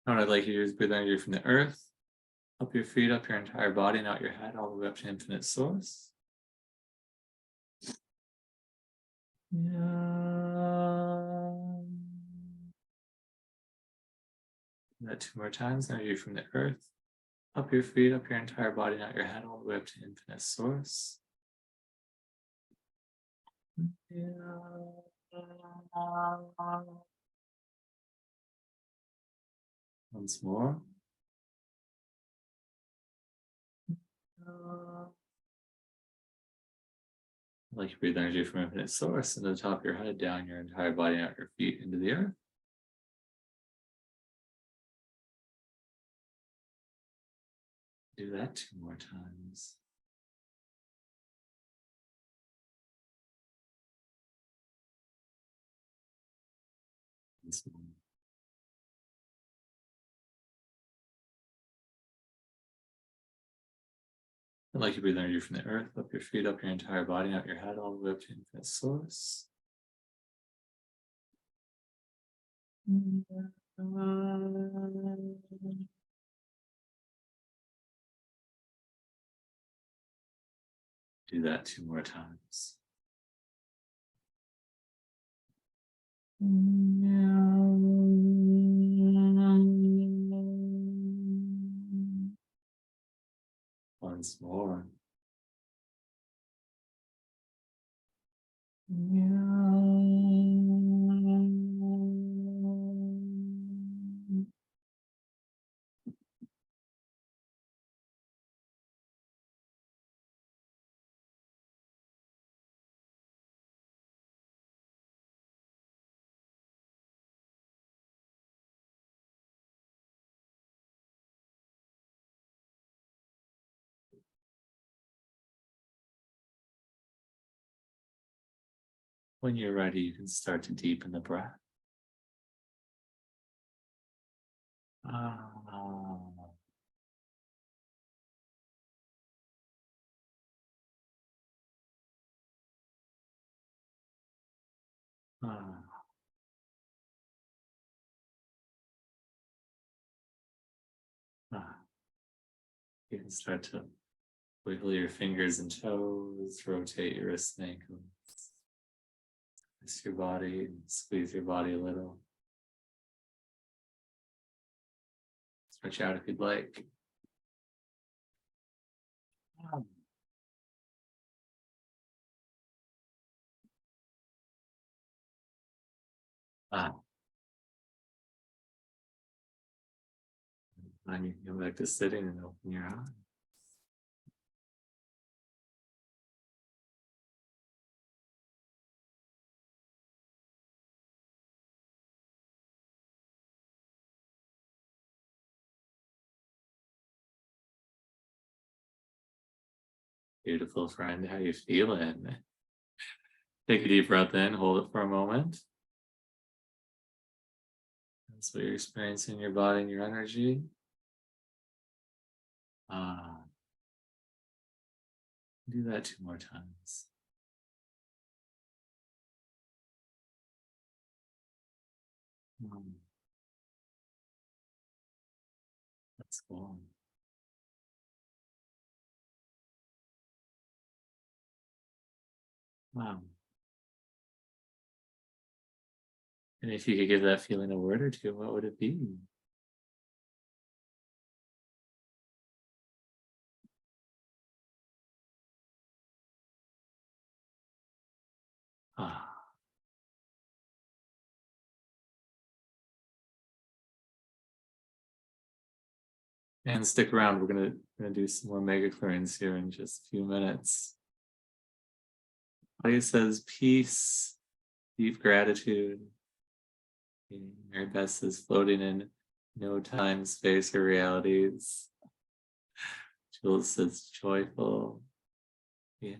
Now I'd like you to use breathe energy from the earth, up your feet, up your entire body, and out your head, all the way up to infinite source. That 2 more times. Energy from the earth, up your feet, up your entire body, and out your head, all the way up to infinite source. Once more. Like you breathe energy from infinite source into the top of your head, down your entire body, out your feet, into the earth. Do that 2 more times. Once more. And like you breathe energy from the earth, up your feet, up your entire body, out your head, all the way up to infinite source. Do that 2 more times. Once more. When you're ready, you can start to deepen the breath. Ah. Ah. Ah. You can start to wiggle your fingers and toes, rotate your wrists and ankles, twist your body, and squeeze your body a little. Stretch out if you'd like. Ah. And you can go back to sitting and open your eyes. Beautiful friend, how you feeling? Take a deep breath in, hold it for a moment. That's what you're experiencing in your body and your energy. Ah. Do that 2 more times. That's cool. Wow. And if you could give that feeling a word or two, what would it be? Ah. And stick around. We're gonna do some more mega clearings here in just a few minutes. Claudia says peace, deep gratitude. Mary Beth says floating in no time, space, or realities. Jules says joyful. Yeah.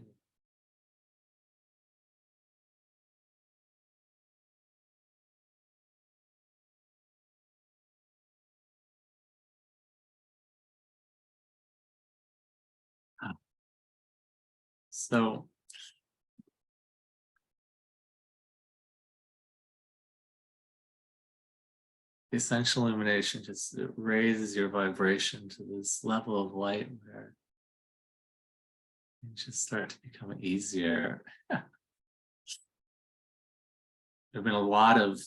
So essential illumination just raises your vibration to this level of light where you just start to become easier. There have been a lot of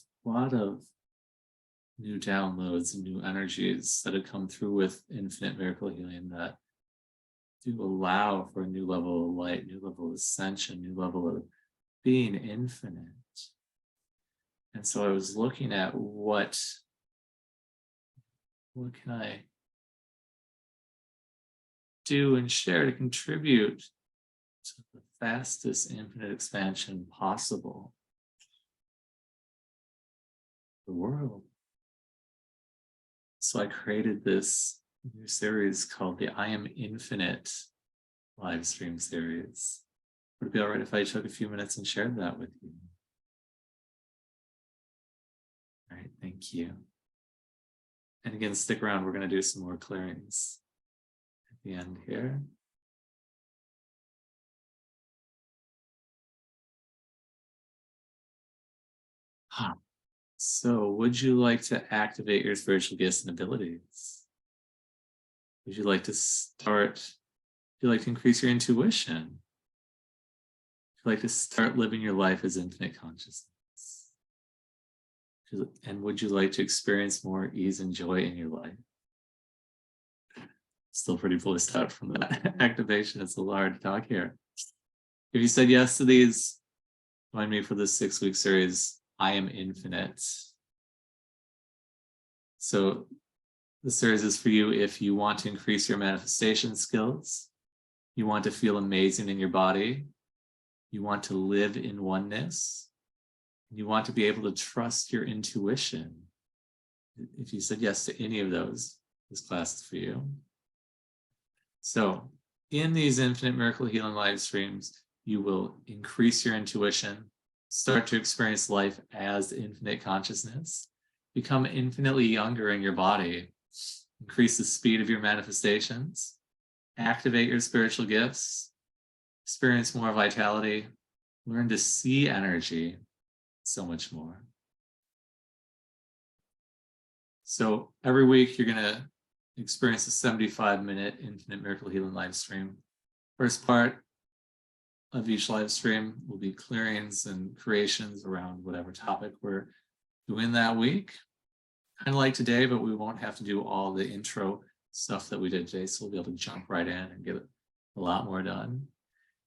new downloads and new energies that have come through with infinite miracle healing that do allow for a new level of light, new level of ascension, new level of being infinite. And so I was looking at what can I do and share to contribute to the fastest infinite expansion possible for the world. So I created this new series called the I Am Infinite live stream series. Would it be all right if I took a few minutes and shared that with you? All right, thank you. And again, stick around. We're going to do some more clearings at the end here. So, would you like to activate your spiritual gifts and abilities? Would you like to increase your intuition? Would you like to start living your life as infinite consciousness? And would you like to experience more ease and joy in your life? Still pretty blissed out from that activation. It's a little hard to talk here. If you said yes to these, join me for this 6-week series, I Am Infinite. So the series is for you if you want to increase your manifestation skills, you want to feel amazing in your body, you want to live in oneness, and you want to be able to trust your intuition. If you said yes to any of those, this class is for you. So in these Infinite Miracle Healing live streams, you will increase your intuition, start to experience life as infinite consciousness, become infinitely younger in your body, increase the speed of your manifestations, activate your spiritual gifts, experience more vitality, learn to see energy, so much more. So every week you're going to experience a 75-minute Infinite Miracle Healing live stream. First part of each live stream will be clearings and creations around whatever topic we're doing that week. Kind of like today, but we won't have to do all the intro stuff that we did today, so we'll be able to jump right in and get a lot more done.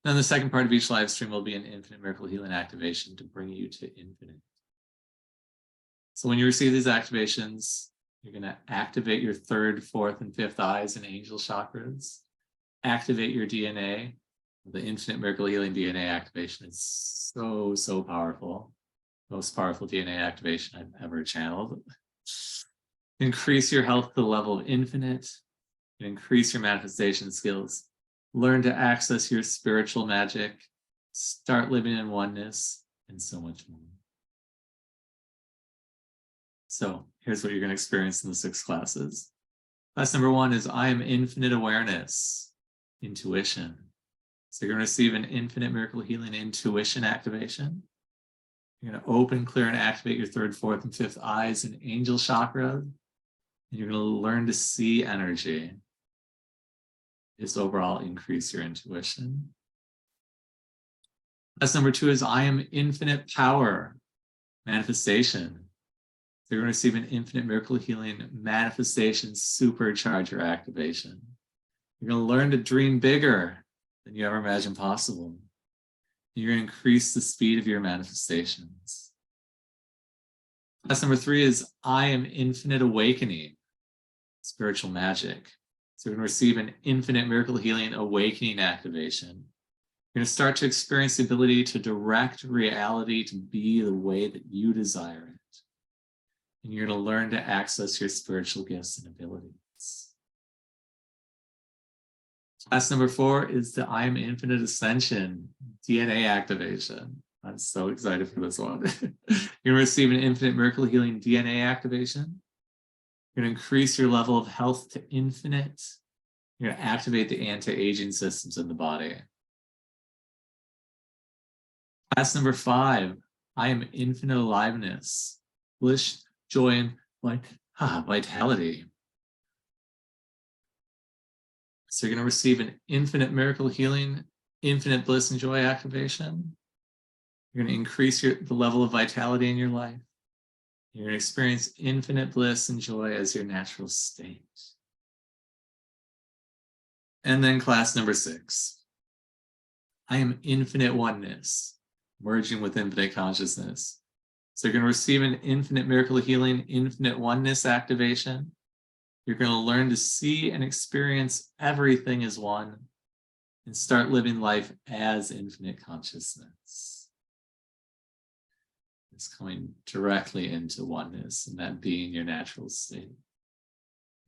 Then the second part of each live stream will be an Infinite Miracle Healing activation to bring you to infinite. So when you receive these activations, you're going to activate your 3rd, 4th, and 5th eyes and angel chakras, activate your DNA. The Infinite Miracle Healing DNA activation is so powerful. Most powerful DNA activation I've ever channeled. Increase your health to the level of infinite, increase your manifestation skills, learn to access your spiritual magic, start living in oneness, and so much more. So here's what you're going to experience in the 6 classes. Class number 1 is I Am Infinite Awareness, Intuition. So you're going to receive an Infinite Miracle Healing Intuition activation. You're going to open, clear, and activate your 3rd, 4th, and 5th eyes and angel chakra. And you're going to learn to see energy. Just overall increase your intuition. Class number 2 is I am infinite power, manifestation. So you're going to receive an infinite miracle healing manifestation supercharger activation. You're going to learn to dream bigger than you ever imagined possible. You're going to increase the speed of your manifestations. Class number 3 is I am infinite awakening, spiritual magic. So you're going to receive an infinite miracle healing awakening activation. You're going to start to experience the ability to direct reality to be the way that you desire it. And you're going to learn to access your spiritual gifts and abilities. Class number 4 is the I am infinite ascension DNA activation. I'm so excited for this one. You're going to receive an infinite miracle healing DNA activation. You're going to increase your level of health to infinite. You're going to activate the anti-aging systems in the body. Class number 5, I am infinite aliveness, bliss, joy, and vitality. So you're going to receive an infinite miracle healing, infinite bliss and joy activation. You're going to increase the level of vitality in your life. You're going to experience infinite bliss and joy as your natural state. And then class number 6, I am infinite oneness, merging with infinite consciousness. So you're going to receive an infinite miracle healing, infinite oneness activation. You're going to learn to see and experience everything as one and start living life as infinite consciousness. It's coming directly into oneness and that being your natural state.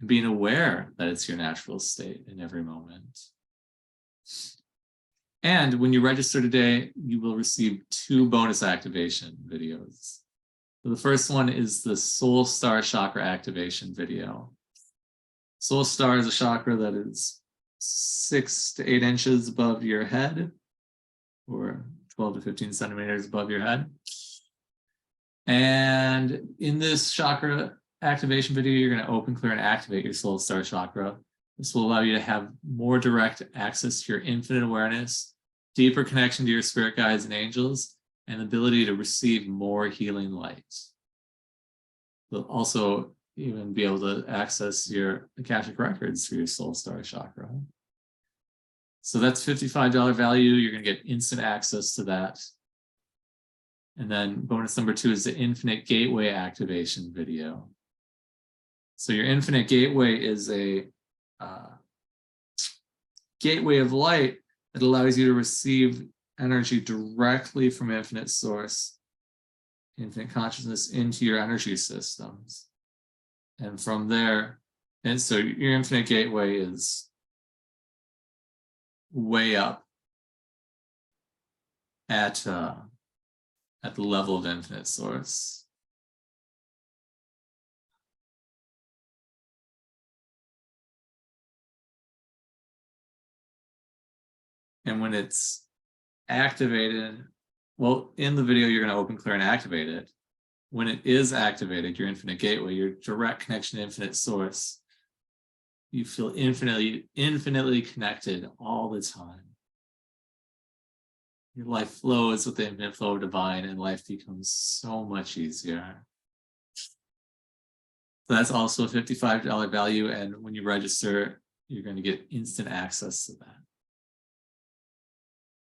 And being aware that it's your natural state in every moment. And when you register today, you will receive 2 bonus activation videos. So the first one is the Soul Star Chakra activation video. Soul Star is a chakra that is 6 to 8 inches above your head, or 12 to 15 centimeters above your head. And in this chakra activation video, you're going to open, clear, and activate your Soul Star chakra. This will allow you to have more direct access to your infinite awareness, deeper connection to your spirit guides and angels, and the ability to receive more healing light. You'll also even be able to access your Akashic records through your Soul Star chakra. So that's $55 value. You're going to get instant access to that. And then bonus number 2 is the Infinite Gateway activation video. So your Infinite Gateway is a gateway of light that allows you to receive energy directly from infinite source, infinite consciousness, into your energy systems. And from there, and so your Infinite Gateway is way up at the level of infinite source. And when it's activated, well, in the video, you're going to open, clear, and activate it. When it is activated, your Infinite Gateway, your direct connection to infinite source, you feel infinitely connected all the time. Your life flows with the infinite flow of divine, and life becomes so much easier. So that's also a $55 value, and when you register, you're going to get instant access to that.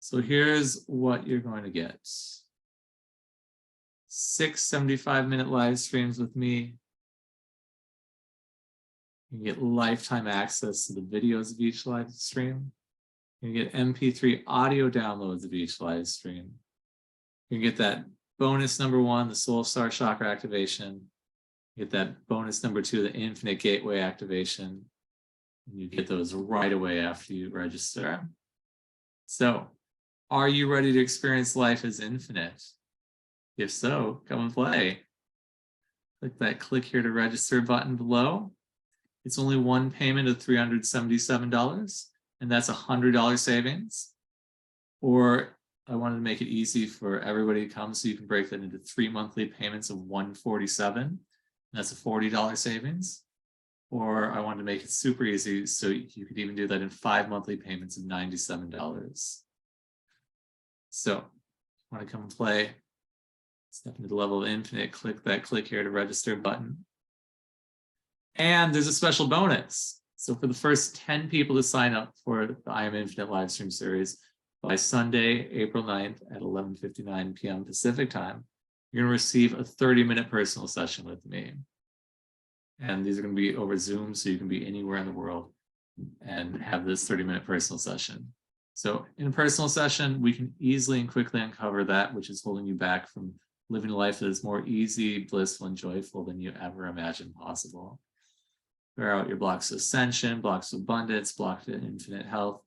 So here's what you're going to get. 6 75-minute live streams with me. You can get lifetime access to the videos of each live stream. You can get MP3 audio downloads of each live stream. You can get that bonus number 1, the Soul Star Chakra activation. You get that bonus number 2, the Infinite Gateway activation. And you get those right away after you register. So, are you ready to experience life as infinite? If so, come and play. Click that click here to register button below. It's only one payment of $377, and that's $100 savings. Or I wanted to make it easy for everybody to come, so you can break that into 3 monthly payments of $147, and that's a $40 savings. Or I wanted to make it super easy, so you could even do that in 5 monthly payments of $97. So Want to come and play? Step into the level of infinite, click that click here to register button. And there's a special bonus. So for the first 10 people to sign up for the I Am Infinite live stream series by Sunday, April 9th at 11:59 p.m. Pacific time, you're going to receive a 30-minute personal session with me. And these are going to be over Zoom, so you can be anywhere in the world and have this 30-minute personal session. So in a personal session, we can easily and quickly uncover that which is holding you back from living a life that is more easy, blissful, and joyful than you ever imagined possible. Clear out your blocks of ascension, blocks of abundance, blocks of infinite health,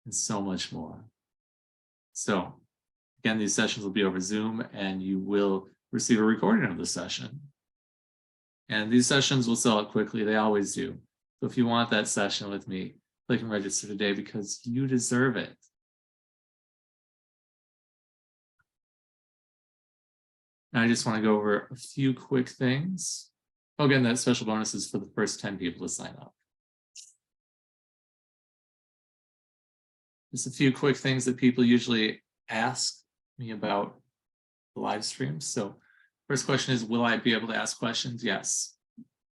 and so much more. So again, these sessions will be over Zoom, and you will receive a recording of the session. And these sessions will sell out quickly. They always do. So if you want that session with me, click and register today because you deserve it. And I just want to go over a few quick things. Oh, again, that special bonus is for the first 10 people to sign up. Just a few quick things that people usually ask me about the live streams. So first question is, will I be able to ask questions? Yes.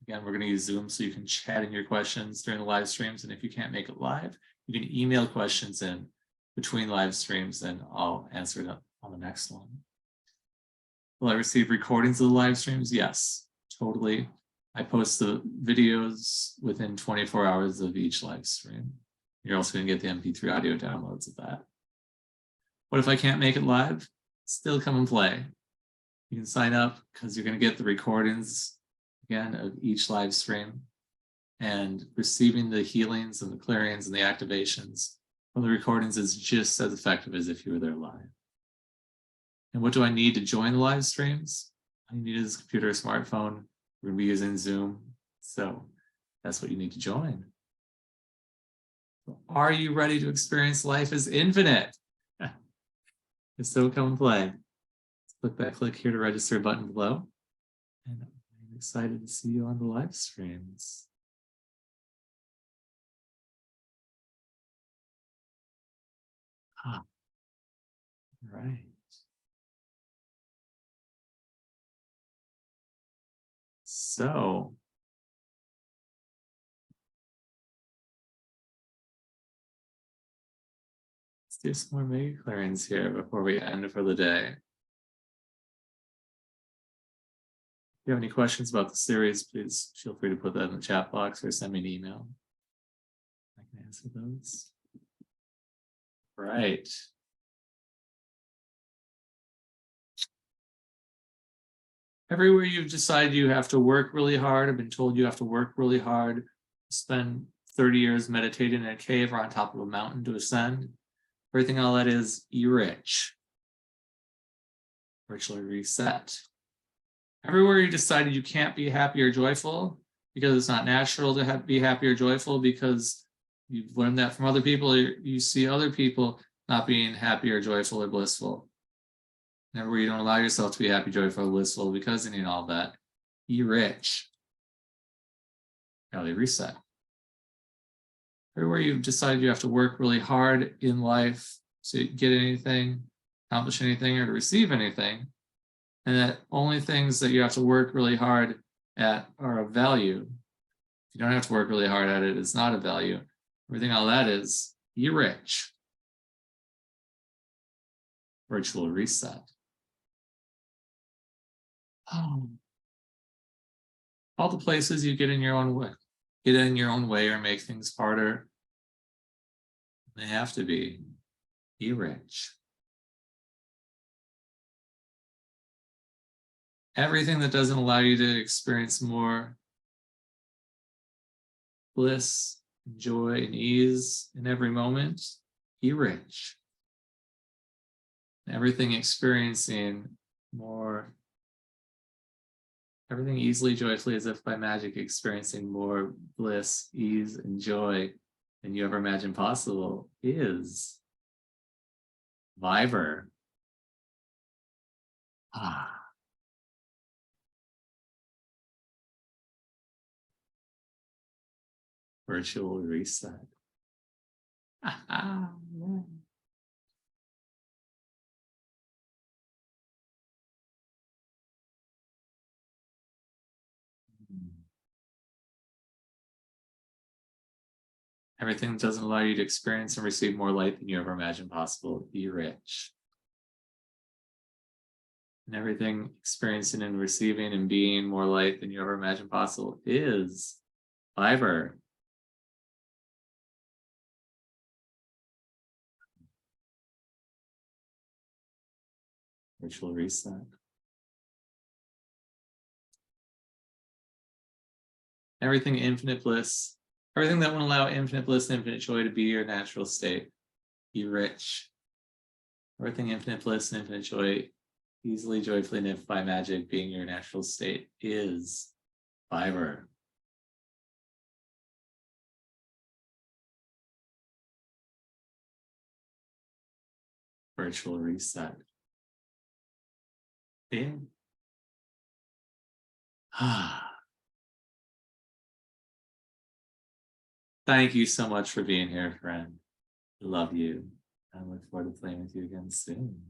Again, we're going to use Zoom so you can chat in your questions during the live streams. And if you can't make it live, you can email questions in between live streams and I'll answer it on the next one. Will I receive recordings of the live streams? Yes, totally. I post the videos within 24 hours of each live stream. You're also going to get the MP3 audio downloads of that. What if I can't make it live? Still come and play. You can sign up because you're going to get the recordings again of each live stream, and receiving the healings and the clearings and the activations from the recordings is just as effective as if you were there live. And what do I need to join the live streams? All you need is a computer or smartphone. We're going to be using Zoom, so that's what you need to join. Are you ready to experience life as infinite? If so, come and play. Click that click here to register button below. And I'm excited to see you on the live streams. All right. So let's do some more mega clearings here before we end for the day. If you have any questions about the series, please feel free to put that in the chat box or send me an email. I can answer those. Right. Everywhere you've decided you have to work really hard, I've been told you have to work really hard, spend 30 years meditating in a cave or on top of a mountain to ascend. Everything all that is, you're rich. Virtually reset. Everywhere you decided you can't be happy or joyful because it's not natural to be happy or joyful because you've learned that from other people, or you see other people not being happy or joyful or blissful. Everywhere you don't allow yourself to be happy, joyful, or blissful because you need all that, be rich. Reality reset. Everywhere you've decided you have to work really hard in life to get anything, accomplish anything, or to receive anything, and that only things that you have to work really hard at are of value. If you don't have to work really hard at it, it's not of value. Everything all that is, you're rich. Virtual reset. All the places you get in your own way, or make things harder. They have to be rich. Everything that doesn't allow you to experience more bliss, joy, and ease in every moment, be rich. Everything experiencing more, everything easily, joyfully, as if by magic, experiencing more bliss, ease, and joy than you ever imagined possible is Viber. Virtual reset. Yeah. Everything that doesn't allow you to experience and receive more light than you ever imagined possible, be rich. And everything experiencing and receiving and being more light than you ever imagined possible is fiber. Ritual reset. Everything infinite bliss, everything that will allow infinite bliss and infinite joy to be your natural state. Be rich. Everything infinite bliss and infinite joy, easily, joyfully, and if by magic being your natural state is fiber. Virtual reset. In. Thank you so much for being here, friend. I love you. I look forward to playing with you again soon.